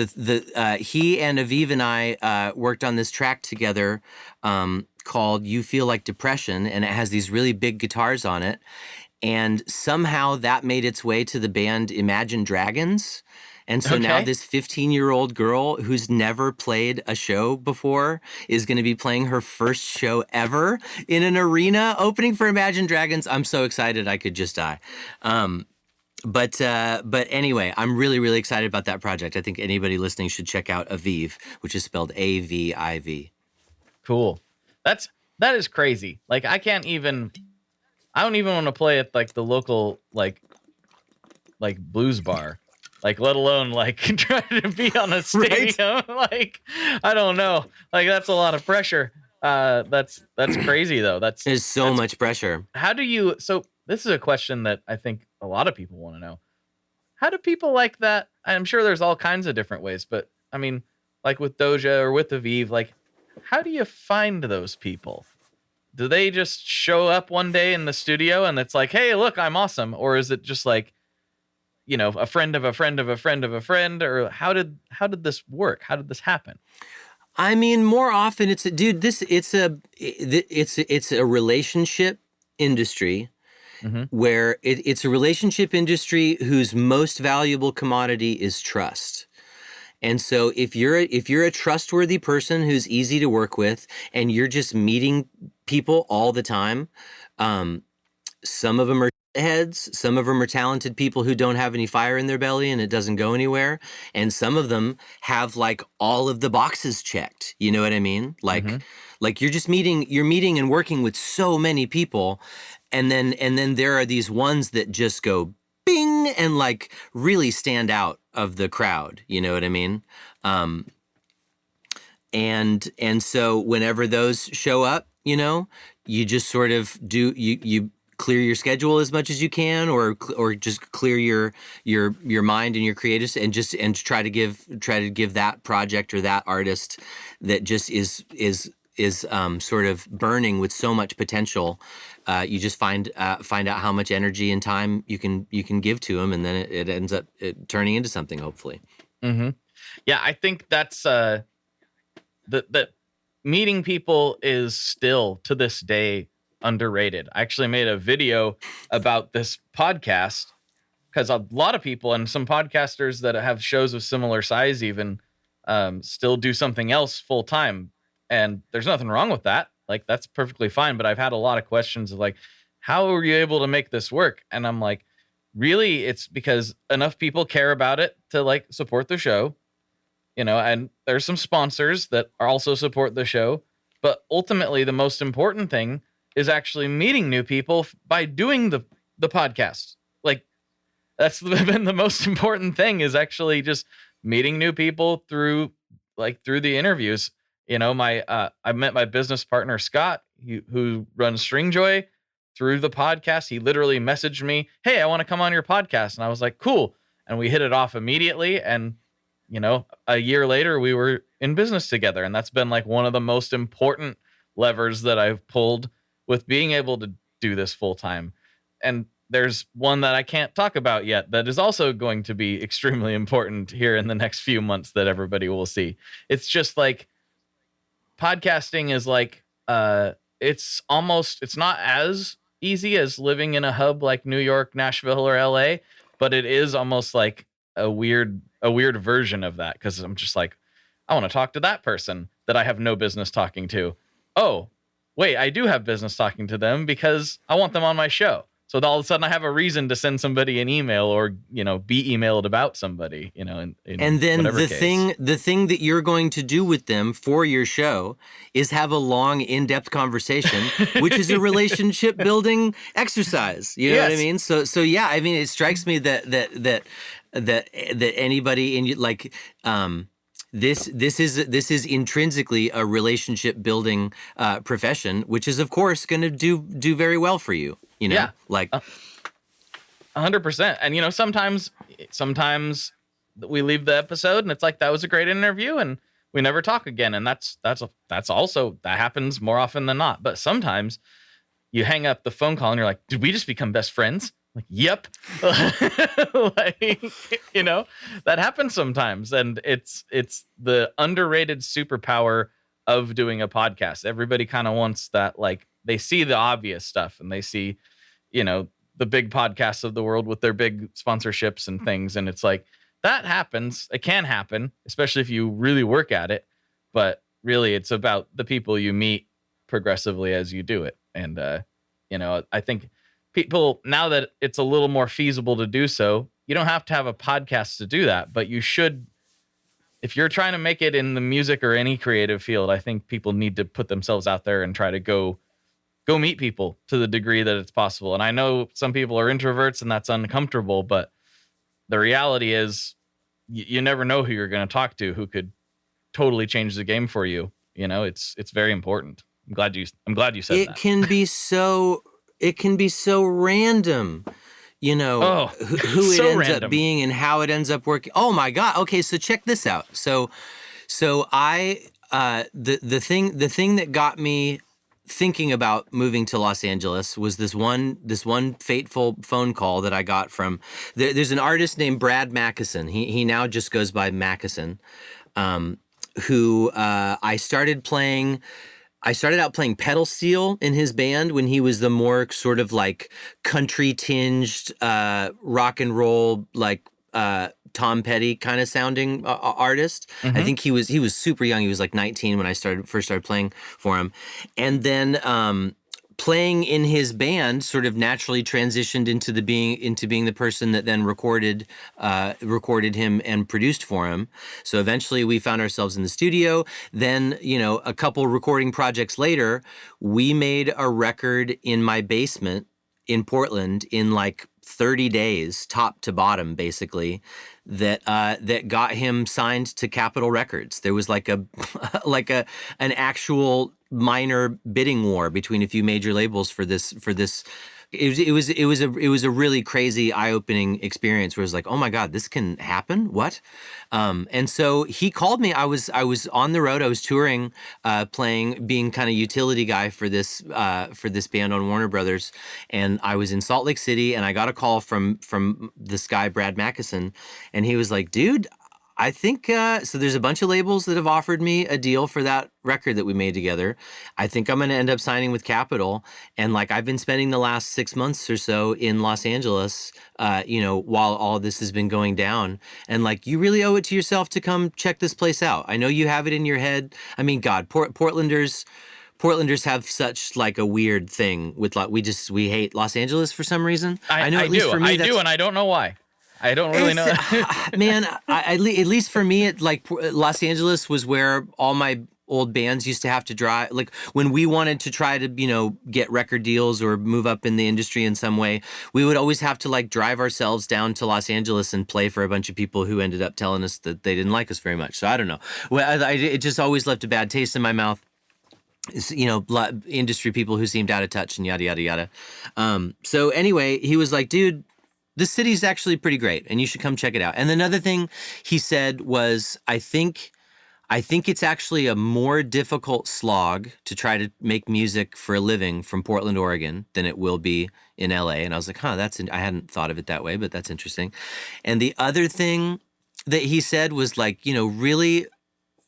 he and Aviv and I worked on this track together called You Feel Like Depression, and it has these really big guitars on it. And somehow that made its way to the band Imagine Dragons. And so now this 15-year-old girl who's never played a show before is going to be playing her first show ever in an arena opening for Imagine Dragons. I'm so excited I could just die. But anyway, I'm really, really excited about that project. I think anybody listening should check out Aviv, which is spelled A-V-I-V. Cool. That is crazy. Like, I don't even want to play at like the local like blues bar, like let alone like try to be on a stadium. Right? Like, I don't know. Like, that's a lot of pressure. That's crazy though. There's so much pressure. How do you? So this is a question that I think a lot of people want to know. How do people like that? I'm sure there's all kinds of different ways, but I mean, like with Doja or with Aviv, like, how do you find those people? Do they just show up one day in the studio and it's like, hey, look, I'm awesome? Or is it just like, a friend of a friend of a friend of a friend? Or how did this work? How did this happen? I mean, more often it's a relationship industry where it's a relationship industry whose most valuable commodity is trust. And so if you're a trustworthy person who's easy to work with and you're just meeting people all the time, some of them are heads, some of them are talented people who don't have any fire in their belly and it doesn't go anywhere, and some of them have like all of the boxes checked. You know what I mean? Like you're meeting and working with so many people, and then there are these ones that just go bing and like really stand out of the crowd. You know what I mean? And so whenever those show up, you just sort of you clear your schedule as much as you can, or just clear your mind and your creatives, and try to give that project or that artist that just is sort of burning with so much potential. You just find out how much energy and time you can give to them, and then it ends up turning into something, hopefully. Mm-hmm. Yeah, I think that's that meeting people is still to this day underrated. I actually made a video about this podcast because a lot of people and some podcasters that have shows of similar size even still do something else full time, and there's nothing wrong with that. Like, that's perfectly fine. But I've had a lot of questions of like, how are you able to make this work? And I'm like, really, it's because enough people care about it to like support the show, and there's some sponsors that also support the show. But ultimately, the most important thing is actually meeting new people by doing the podcast. Like, that's been the most important thing, is actually just meeting new people through the interviews. I met my business partner, Scott, who runs Stringjoy, through the podcast. He literally messaged me, "Hey, I want to come on your podcast." And I was like, "Cool." And we hit it off immediately. And, a year later, we were in business together. And that's been like one of the most important levers that I've pulled with being able to do this full time. And there's one that I can't talk about yet that is also going to be extremely important here in the next few months that everybody will see. It's just like podcasting is like, it's not as easy as living in a hub like New York, Nashville, or LA, but it is almost like a weird version of that. Cause I'm just like, I want to talk to that person that I have no business talking to. Oh, wait, I do have business talking to them because I want them on my show. So all of a sudden I have a reason to send somebody an email or, be emailed about somebody, in and then the thing that you're going to do with them for your show is have a long, in-depth conversation, which is a relationship building exercise. You know what I mean? So yeah, I mean, it strikes me that anybody in like, this is intrinsically a relationship building profession, which is of course going to do very well for you. Like 100%. And sometimes we leave the episode and it's like, that was a great interview and we never talk again. And that happens more often than not. But sometimes you hang up the phone call and you're like, did we just become best friends? Like, yep. That happens sometimes. And it's the underrated superpower of doing a podcast. Everybody kind of wants that, like, they see the obvious stuff and they see, the big podcasts of the world with their big sponsorships and things. And it's like, that happens. It can happen, especially if you really work at it. But really, it's about the people you meet progressively as you do it. And, I think people, now that it's a little more feasible to do so, you don't have to have a podcast to do that, but you should. If you're trying to make it in the music or any creative field, I think people need to put themselves out there and try to go meet people to the degree that it's possible. And I know some people are introverts and that's uncomfortable, but the reality is you never know who you're going to talk to who could totally change the game for you. It's very important. I'm glad you said that. It can be so random, who it so ends random. up being and how it ends up working. Oh my God. Okay. So check this out. So I, the thing that got me thinking about moving to Los Angeles was this one fateful phone call that I got from, there's an artist named Brad Mackison. He now just goes by Mackison, who, I started out playing pedal steel in his band when he was the more sort of like country tinged, rock and roll, like, Tom Petty kind of sounding artist. Mm-hmm. I think he was super young. He was like 19 when I first started playing for him. And then, playing in his band sort of naturally transitioned into being the person that then recorded him and produced for him. So eventually we found ourselves in the studio. Then, a couple recording projects later, we made a record in my basement in Portland in like 30 days, top to bottom, basically, that got him signed to Capitol Records. There was like an actual minor bidding war between a few major labels for this. It was a really crazy, eye-opening experience where it was like, oh my God, this can happen? What? And so he called me. I was on the road. I was touring, being kind of utility guy for this band on Warner Brothers. And I was in Salt Lake City and I got a call from this guy, Brad Mackison. And he was like, dude, I think, so there's a bunch of labels that have offered me a deal for that record that we made together. I think I'm going to end up signing with Capitol. And like, I've been spending the last 6 months or so in Los Angeles, while all this has been going down. And like, you really owe it to yourself to come check this place out. I know you have it in your head. I mean, God, Portlanders have such like a weird thing with we hate Los Angeles for some reason. I know at least for me, I do. And I don't know why. I don't really know. Man, at least for me, Los Angeles was where all my old bands used to have to drive. Like when we wanted to try to, get record deals or move up in the industry in some way, we would always have to like drive ourselves down to Los Angeles and play for a bunch of people who ended up telling us that they didn't like us very much. So I don't know. Well, it just always left a bad taste in my mouth. industry people who seemed out of touch and yada, yada, yada. So anyway, he was like, dude, the city's actually pretty great and you should come check it out. And another thing he said was, I think it's actually a more difficult slog to try to make music for a living from Portland, Oregon than it will be in LA. And I was like, I hadn't thought of it that way, but that's interesting. And the other thing that he said was like, really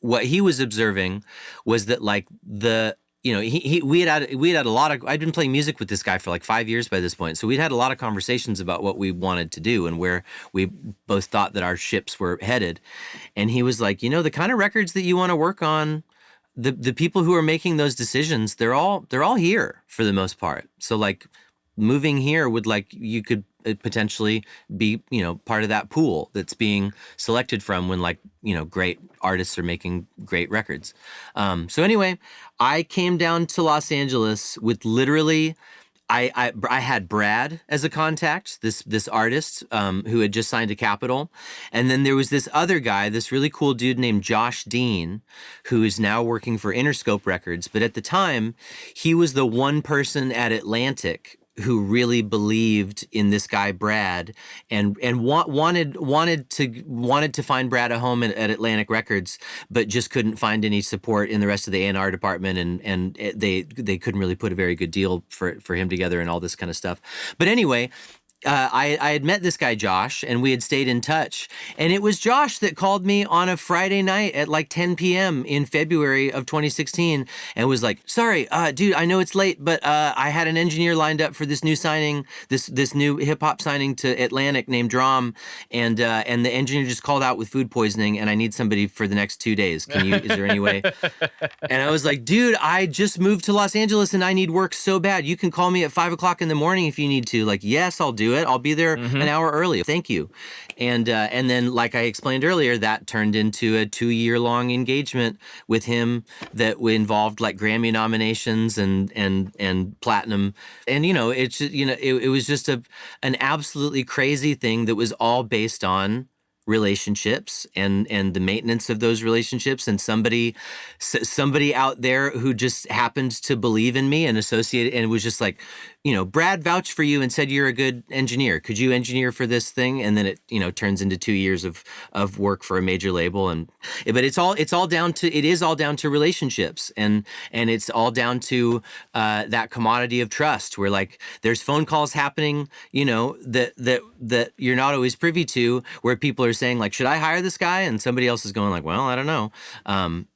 what he was observing was that like we had a lot of, I'd been playing music with this guy for like 5 years by this point. So we'd had a lot of conversations about what we wanted to do and where we both thought that our ships were headed. And he was like, the kind of records that you want to work on, the people who are making those decisions, they're all here for the most part. So like moving here would like, you could potentially be, part of that pool that's being selected from when like, great artists are making great records. So anyway, I came down to Los Angeles with literally, I had Brad as a contact, this artist who had just signed to Capitol. And then there was this other guy, this really cool dude named Josh Dean, who is now working for Interscope Records. But at the time, he was the one person at Atlantic who really believed in this guy Brad and wanted to find Brad a home at Atlantic Records, but just couldn't find any support in the rest of the A&R department, and they couldn't really put a very good deal for him together and all this kind of stuff. But anyway, I had met this guy, Josh, and we had stayed in touch. And it was Josh that called me on a Friday night at like 10 p.m. in February of 2016 and was like, sorry, dude, I know it's late, but I had an engineer lined up for this new signing, this new hip hop signing to Atlantic named Drom. And the engineer just called out with food poisoning and I need somebody for the next 2 days. Is there any way? And I was like, dude, I just moved to Los Angeles and I need work so bad. You can call me at 5 o'clock in the morning if you need to. Like, yes, I'll do it. I'll be there an hour early. Thank you. And then, like I explained earlier, that turned into a 2-year-long engagement with him that involved like Grammy nominations and platinum. And it was just an absolutely crazy thing that was all based on relationships and the maintenance of those relationships, and somebody out there who just happened to believe in me and associate, and was just like, Brad vouched for you and said you're a good engineer. Could you engineer for this thing? And then it turns into 2 years of work for a major label. But it is all down to relationships, and it's all down to that commodity of trust, where like there's phone calls happening, that you're not always privy to, where people are saying like, should I hire this guy? And somebody else is going like, well, I don't know.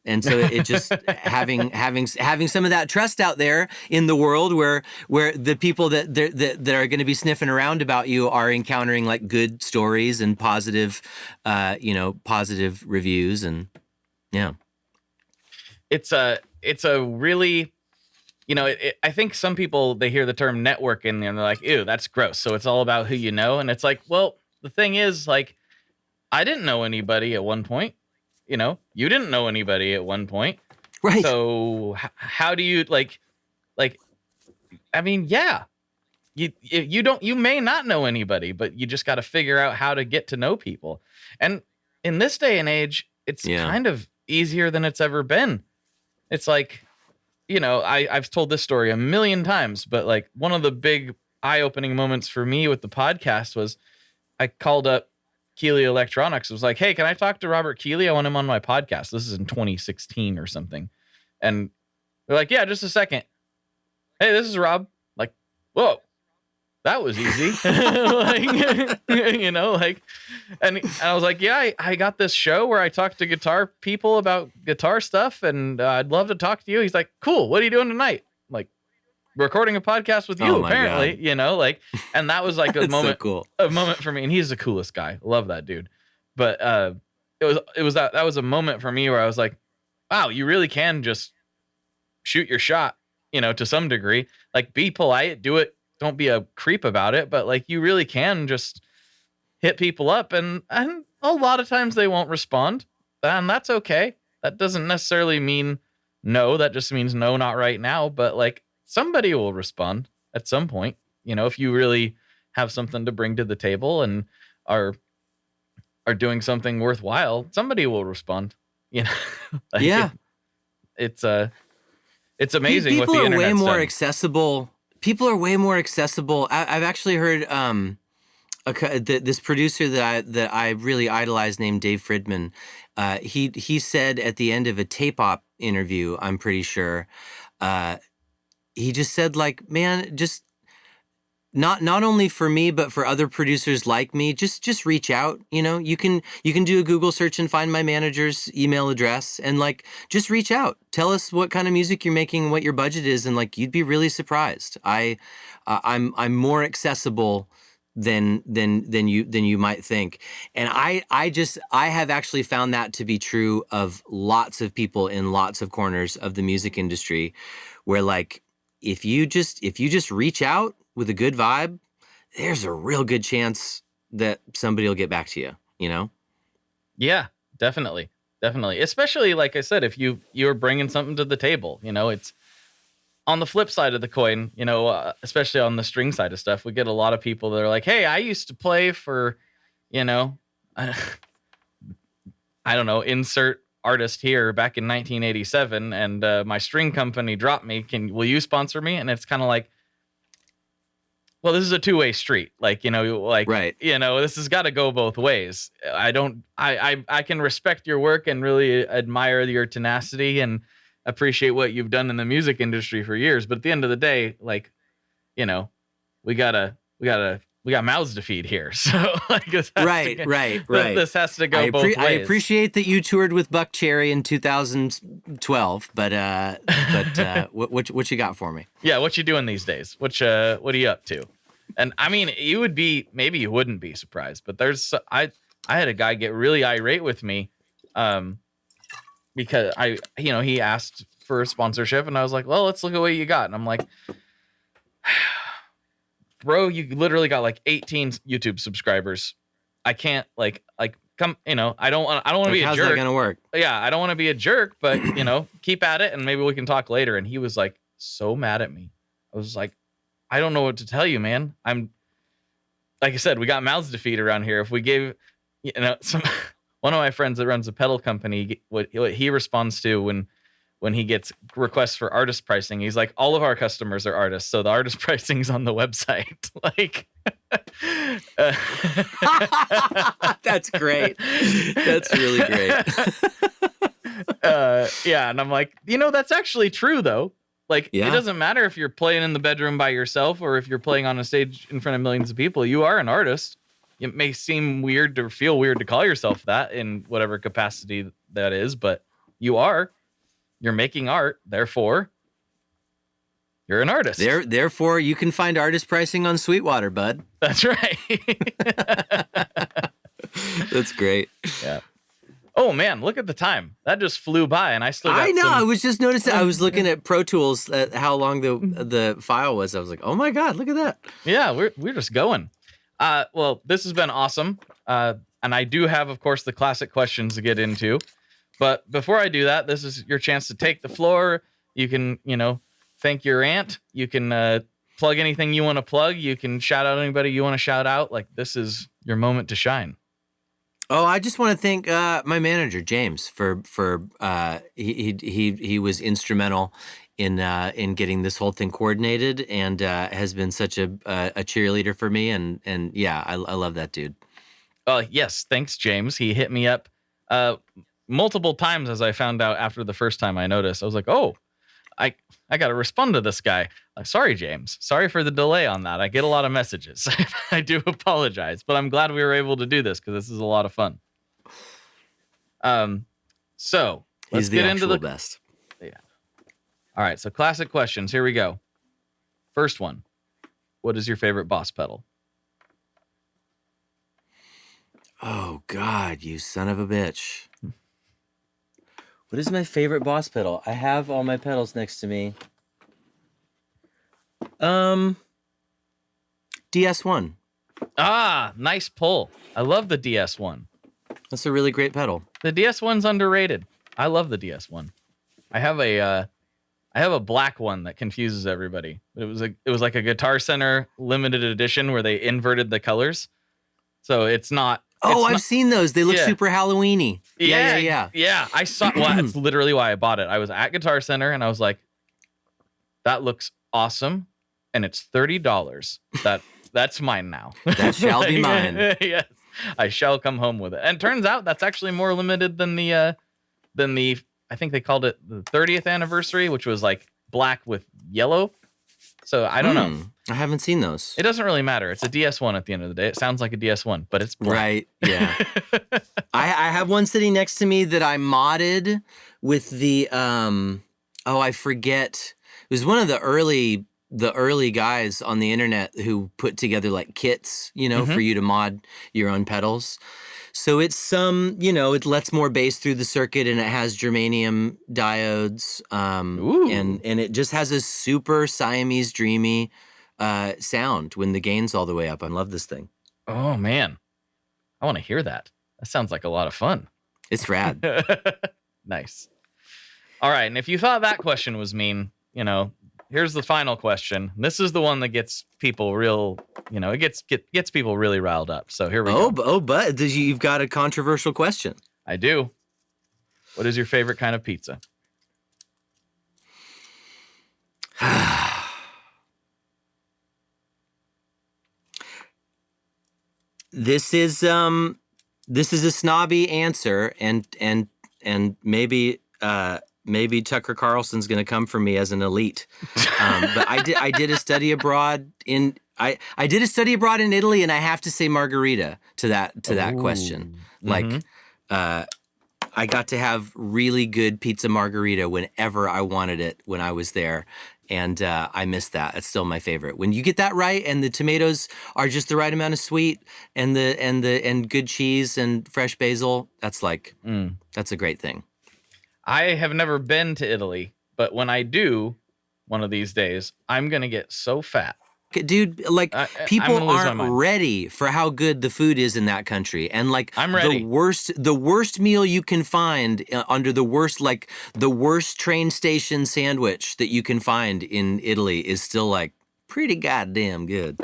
And so it just having some of that trust out there in the world where the people that are going to be sniffing around about you are encountering like good stories and positive reviews. And yeah, it's a really, I think some people, they hear the term networking and they're like, ew, that's gross. So it's all about who you know. And it's like, well, the thing is, like, I didn't know anybody at one point. You didn't know anybody at one point. Right. So how do you like, I mean, yeah, you may not know anybody, but you just got to figure out how to get to know people. And in this day and age, it's kind of easier than it's ever been. It's like, I've told this story a million times, but like one of the big eye-opening moments for me with the podcast was I called up Keeley Electronics. It was like, hey, can I talk to Robert Keeley? I want him on my podcast. This is in 2016 or something. And they're like, yeah, just a second. Hey, this is Rob. Like, whoa, that was easy. And I was like, yeah, I got this show where I talk to guitar people about guitar stuff, and I'd love to talk to you. He's like, cool. What are you doing tonight? I'm like, recording a podcast with you, apparently, and that was like a moment, so cool. A moment for me. And he's the coolest guy. Love that dude. But it was that was a moment for me where I was like, wow, you really can just shoot your shot, to some degree. Like, be polite, do it. Don't be a creep about it. But like, you really can just hit people up, and a lot of times they won't respond, and that's okay. That doesn't necessarily mean no. That just means no, not right now. But like, somebody will respond at some point, if you really have something to bring to the table and are doing something worthwhile, somebody will respond, Like, it's It's amazing what the People are way internet's more done. accessible. People are way more accessible. I've actually heard this producer that I really idolize named Dave Fridman. He said at the end of a tape-op interview, I'm pretty sure, he just said, like, man, just not only for me but for other producers like me, just reach out. You can do a Google search and find my manager's email address, and like, just reach out, tell us what kind of music you're making, what your budget is, and like, you'd be really surprised. I'm more accessible than you might think, and I have actually found that to be true of lots of people in lots of corners of the music industry, where like, if you just reach out with a good vibe, there's a real good chance that somebody will get back to you, Yeah, definitely. Especially, like I said, if you're bringing something to the table, it's on the flip side of the coin, especially on the string side of stuff, we get a lot of people that are like, hey, I used to play for, I don't know, insert artist here back in 1987, and my string company dropped me. Will you sponsor me? And it's kind of like, well, this is a two-way street. Like, Right. This has got to go both ways. I can respect your work and really admire your tenacity and appreciate what you've done in the music industry for years. But at the end of the day, like, we got mouths to feed here. So like, Right. This has to go both ways. I appreciate that you toured with Buck Cherry in 2012, but what you got for me? Yeah, what you doing these days? What are you up to? And I mean, maybe you wouldn't be surprised, but I had a guy get really irate with me, because he asked for a sponsorship, and I was like, well, let's look at what you got. And I'm like, bro, you literally got like 18 YouTube subscribers. I can't come, I don't want to be a jerk. How's that gonna work? Yeah, I don't want to be a jerk, but keep at it, and maybe we can talk later. And he was like so mad at me. I was like, I don't know what to tell you, man. I'm, like I said, we got mouths to feed around here. If we gave, one of my friends that runs a pedal company, what he responds to when he gets requests for artist pricing, he's like, all of our customers are artists, so the artist pricing's on the website. Like, that's great. That's really great. Yeah, and I'm like, that's actually true though. Like, yeah. It doesn't matter if you're playing in the bedroom by yourself or if you're playing on a stage in front of millions of people. You are an artist. It may seem weird or feel weird to call yourself that in whatever capacity that is, but you are. You're making art, therefore you're an artist. Therefore, you can find artist pricing on Sweetwater, bud. That's right. That's great. Yeah. Oh man, look at the time. That just flew by, and I still got I know. I was just noticing. I was looking at Pro Tools, how long the file was. I was like, oh my god, look at that. Yeah, we're just going. Well, this has been awesome. And I do have, of course, the classic questions to get into. But before I do that, this is your chance to take the floor. You can, thank your aunt. You can plug anything you want to plug. You can shout out anybody you want to shout out. Like, this is your moment to shine. Oh, I just want to thank my manager James for he was instrumental in getting this whole thing coordinated, and has been such a cheerleader for me, and yeah, I love that dude. Yes, thanks, James. He hit me up multiple times, as I found out after the first time I noticed. I was like, oh, I got to respond to this guy. Sorry, James. Sorry for the delay on that. I get a lot of messages. I do apologize, but I'm glad we were able to do this because this is a lot of fun. So let's get into the best. Yeah. All right. So classic questions. Here we go. First one. What is your favorite Boss pedal? Oh God, you son of a bitch. What is my favorite Boss pedal? I have all my pedals next to me. DS1. Ah, nice pull. I love the DS1. That's a really great pedal. The DS1's underrated. I love the DS1. I have a black one that confuses everybody. It was like a Guitar Center limited edition where they inverted the colors. So it's not. I've seen those. They look super Halloween-y. Yeah. Yeah. I saw. Well, that's literally why I bought it. I was at Guitar Center and I was like, That looks awesome, and it's $30. That's mine now. That shall be mine. Yes, I shall come home with it. And turns out that's actually more limited than the I think they called it the 30th anniversary, which was like black with yellow. So I don't know. I haven't seen those. It doesn't really matter. It's a DS1 at the end of the day. It sounds like a DS1, but it's black. Right. Yeah. I have one sitting next to me that I modded with the I forget. It was one of the early guys on the internet who put together like kits, for you to mod your own pedals. So it's it lets more bass through the circuit, and it has germanium diodes, and it just has a super Siamese dreamy sound when the gain's all the way up. I love this thing. Oh man, I want to hear that. That sounds like a lot of fun. It's rad. Nice. All right, and if you thought that question was mean, here's the final question. This is the one that gets people real, it gets people really riled up. So here we go. But you've got a controversial question. I do. What is your favorite kind of pizza? This is a snobby answer, and maybe Tucker Carlson's going to come for me as an elite. But I did a study abroad in Italy, and I have to say margarita to that question. Mm-hmm. Like, I got to have really good pizza margarita whenever I wanted it when I was there. And I miss that. It's still my favorite. When you get that right, and the tomatoes are just the right amount of sweet, and good cheese and fresh basil, that's a great thing. I have never been to Italy, but when I do, one of these days, I'm gonna get so fat. Dude, people aren't ready for how good the food is in that country, and I'm ready. The worst meal you can find under the worst train station sandwich that you can find in Italy is still pretty goddamn good.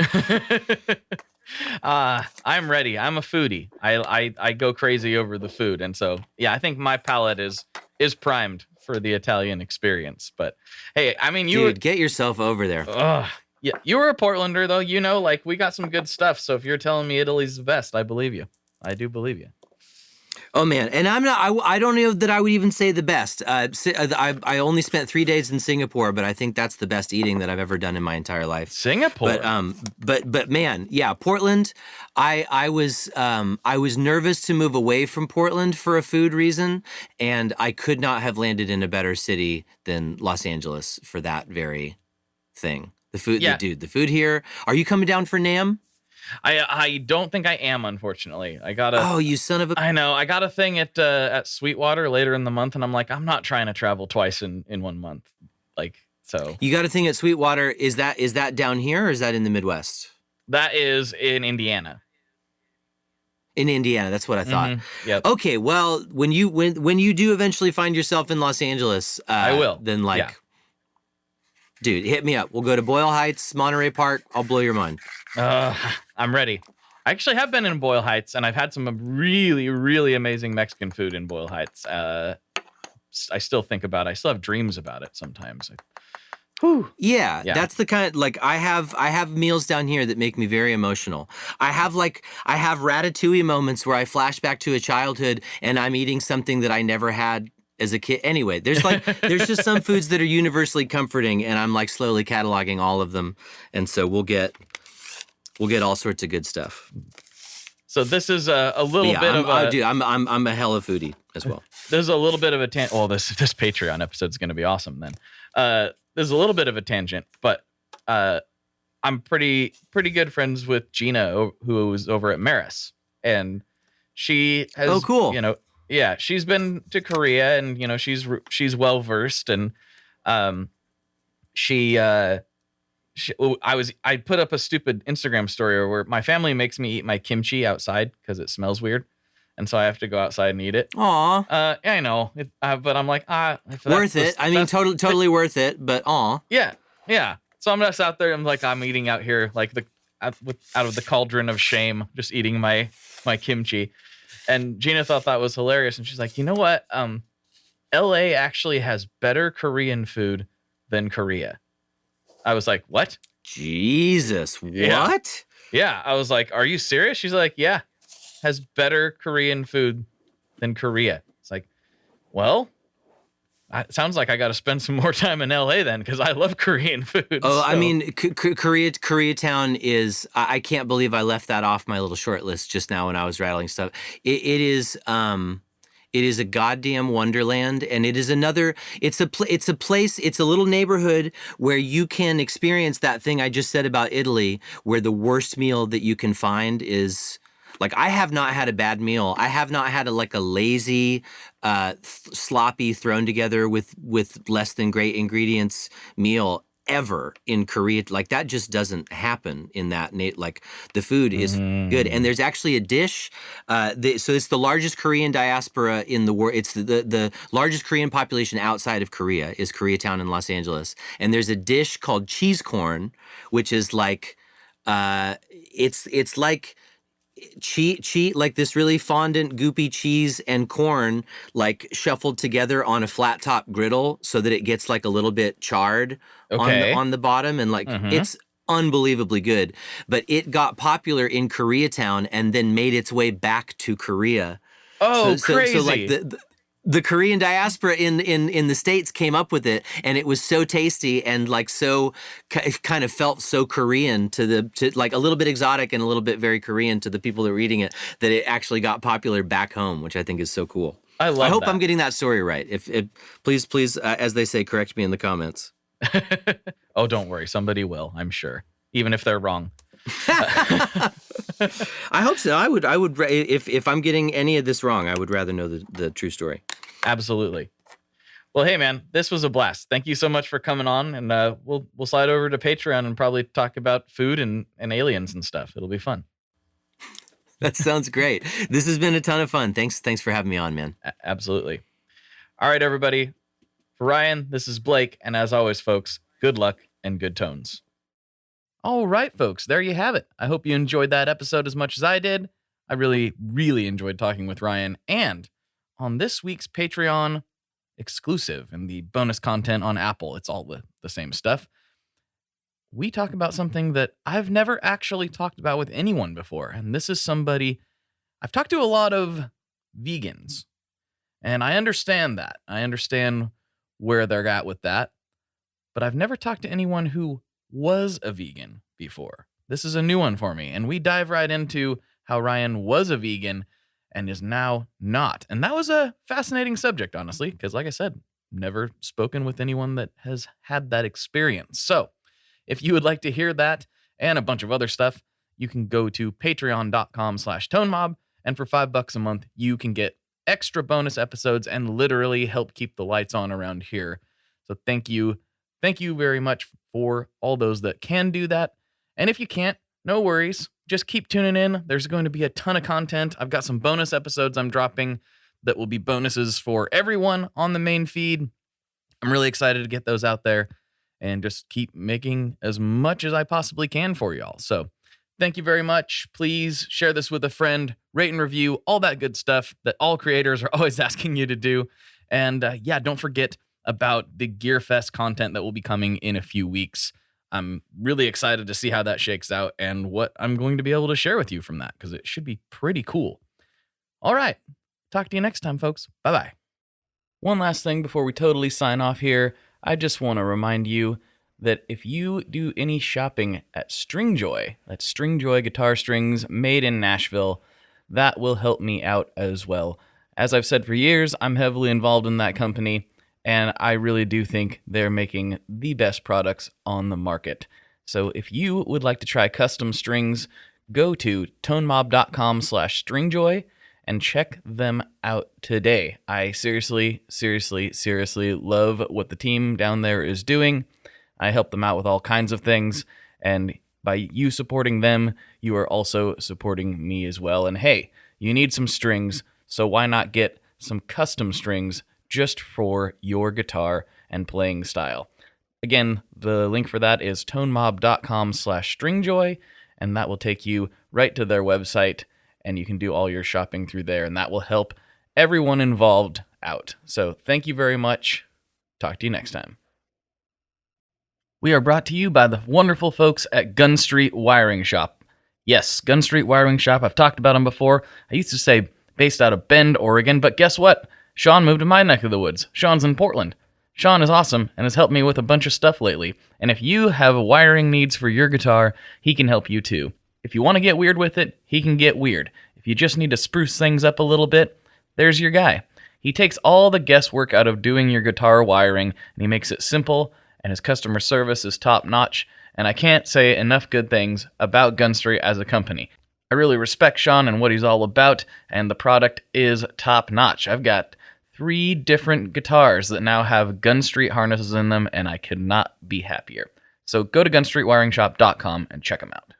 I'm ready. I'm a foodie. I go crazy over the food, and so yeah, I think my palate is primed for the Italian experience. But hey, I mean, Dude, get yourself over there. Yeah, you were a Portlander, though. We got some good stuff. So if you're telling me Italy's the best, I believe you. I do believe you. Oh man, and I'm not. I don't know that I would even say the best. I only spent 3 days in Singapore, but I think that's the best eating that I've ever done in my entire life. Singapore, but man, yeah, Portland. I was nervous to move away from Portland for a food reason, and I could not have landed in a better city than Los Angeles for that very thing. The food, yeah. The food here. Are you coming down for NAMM? I don't think I am, unfortunately. Oh, you son of a... I know. I got a thing at Sweetwater later in the month, and I'm like, I'm not trying to travel twice in 1 month. So. You got a thing at Sweetwater. Is that down here, or is that in the Midwest? That is in Indiana. In Indiana, that's what I thought. Mm-hmm. Yep. Okay, well, when you do eventually find yourself in Los Angeles, I will. Then yeah. Dude, hit me up. We'll go to Boyle Heights, Monterey Park. I'll blow your mind. I'm ready. I actually have been in Boyle Heights, and I've had some really, really amazing Mexican food in Boyle Heights. I still think about it. I still have dreams about it sometimes. Yeah, that's the kind of, I have meals down here that make me very emotional. I have ratatouille moments where I flash back to a childhood and I'm eating something that I never had as a kid. Anyway, there's just some foods that are universally comforting, and I'm slowly cataloging all of them, and so we'll get all sorts of good stuff. So this is a little bit of a... Dude, I'm a hella foodie as well. There's a little bit of a this Patreon episode is going to be awesome then. There's a little bit of a tangent, but I'm pretty good friends with Gina, who is over at Maris, and she has... Oh, cool. Yeah, she's been to Korea, and she's well versed, and I put up a stupid Instagram story where my family makes me eat my kimchi outside because it smells weird, and so I have to go outside and eat it. Aw. Yeah, I know, but I'm like, worth it. I mean, totally worth it. But aw. Yeah. So I'm just out there. I'm eating out here out of the cauldron of shame, just eating my kimchi. And Gina thought that was hilarious, and she's like, you know what? LA actually has better Korean food than Korea. I was like, what? Jesus, what? Yeah. I was like, are you serious? She's like, yeah, has better Korean food than Korea. It's like, well, it sounds like I got to spend some more time in LA then, because I love Korean food. Oh, so. I mean, Koreatown is. I can't believe I left that off my little short list just now when I was rattling stuff. It is. It is a goddamn wonderland, and it is another. It's a place. It's a little neighborhood where you can experience that thing I just said about Italy, where the worst meal that you can find is. Like, I have not had a bad meal. I have not had a lazy, sloppy, thrown together with less than great ingredients meal ever in Korea. Like, that just doesn't happen in that. Like, the food is good, and there's actually a dish. So it's the largest Korean diaspora in the world. It's the largest Korean population outside of Korea is Koreatown in Los Angeles, and there's a dish called cheese corn, which is like, it's like. Like this really fondant, goopy cheese and corn, like shuffled together on a flat top griddle so that it gets like a little bit charred on the bottom, and like it's unbelievably good. But it got popular in Koreatown and then made its way back to Korea. Oh, crazy! So like the Korean diaspora in the States came up with it, and it was so tasty and like so kind of felt so Korean to like a little bit exotic and a little bit very Korean to the people that were eating it, that it actually got popular back home, which I think is so cool. I hope I'm getting that story right. If please, as they say, correct me in the comments. Oh, don't worry, somebody will, I'm sure, even if they're wrong. I hope so. I would if I'm getting any of this wrong, I would rather know the true story. Absolutely. Well, hey man, this was a blast. Thank you so much for coming on, and we'll slide over to Patreon and probably talk about food and aliens and stuff. It'll be fun. That sounds great. This has been a ton of fun. Thanks for having me on, man. Absolutely. All right, everybody. For Ryan, this is Blake, and as always, folks, good luck and good tones. All right, folks, there you have it. I hope you enjoyed that episode as much as I did. I really, really enjoyed talking with Ryan. And on this week's Patreon exclusive and the bonus content on Apple, it's all the same stuff, we talk about something that I've never actually talked about with anyone before. And this is somebody, I've talked to a lot of vegans, and I understand that. I understand where they're at with that. But I've never talked to anyone who was a vegan before. This is a new one for me, and we dive right into how Ryan was a vegan and is now not. And that was a fascinating subject, honestly, because like I said, never spoken with anyone that has had that experience. So if you would like to hear that and a bunch of other stuff, you can go to patreon.com/tonemob, and for $5 a month, you can get extra bonus episodes and literally help keep the lights on around here. So thank you. Thank you very much for all those that can do that. And if you can't, no worries. Just keep tuning in. There's going to be a ton of content. I've got some bonus episodes I'm dropping that will be bonuses for everyone on the main feed. I'm really excited to get those out there and just keep making as much as I possibly can for y'all. So thank you very much. Please share this with a friend, rate and review, all that good stuff that all creators are always asking you to do. And don't forget about the GearFest content that will be coming in a few weeks. I'm really excited to see how that shakes out and what I'm going to be able to share with you from that, because it should be pretty cool. All right. Talk to you next time, folks. Bye-bye. One last thing before we totally sign off here. I just want to remind you that if you do any shopping at Stringjoy, that's Stringjoy guitar strings made in Nashville, that will help me out as well. As I've said for years, I'm heavily involved in that company, and I really do think they're making the best products on the market. So if you would like to try custom strings, go to tonemob.com/stringjoy and check them out today. I seriously love what the team down there is doing. I help them out with all kinds of things, and by you supporting them, you are also supporting me as well. And hey, you need some strings, so why not get some custom strings just for your guitar and playing style? Again, the link for that is tonemob.com/stringjoy, and that will take you right to their website, and you can do all your shopping through there, and that will help everyone involved out. So thank you very much. Talk to you next time. We are brought to you by the wonderful folks at Gun Street Wiring Shop. Yes, Gun Street Wiring Shop. I've talked about them before. I used to say based out of Bend, Oregon, but guess what? Sean moved to my neck of the woods. Sean's in Portland. Sean is awesome and has helped me with a bunch of stuff lately. And if you have wiring needs for your guitar, he can help you too. If you want to get weird with it, he can get weird. If you just need to spruce things up a little bit, there's your guy. He takes all the guesswork out of doing your guitar wiring, and he makes it simple, and his customer service is top-notch, and I can't say enough good things about Gun Street as a company. I really respect Sean and what he's all about, and the product is top-notch. I've got 3 different guitars that now have Gun Street harnesses in them, and I could not be happier. So go to gunstreetwiringshop.com and check them out.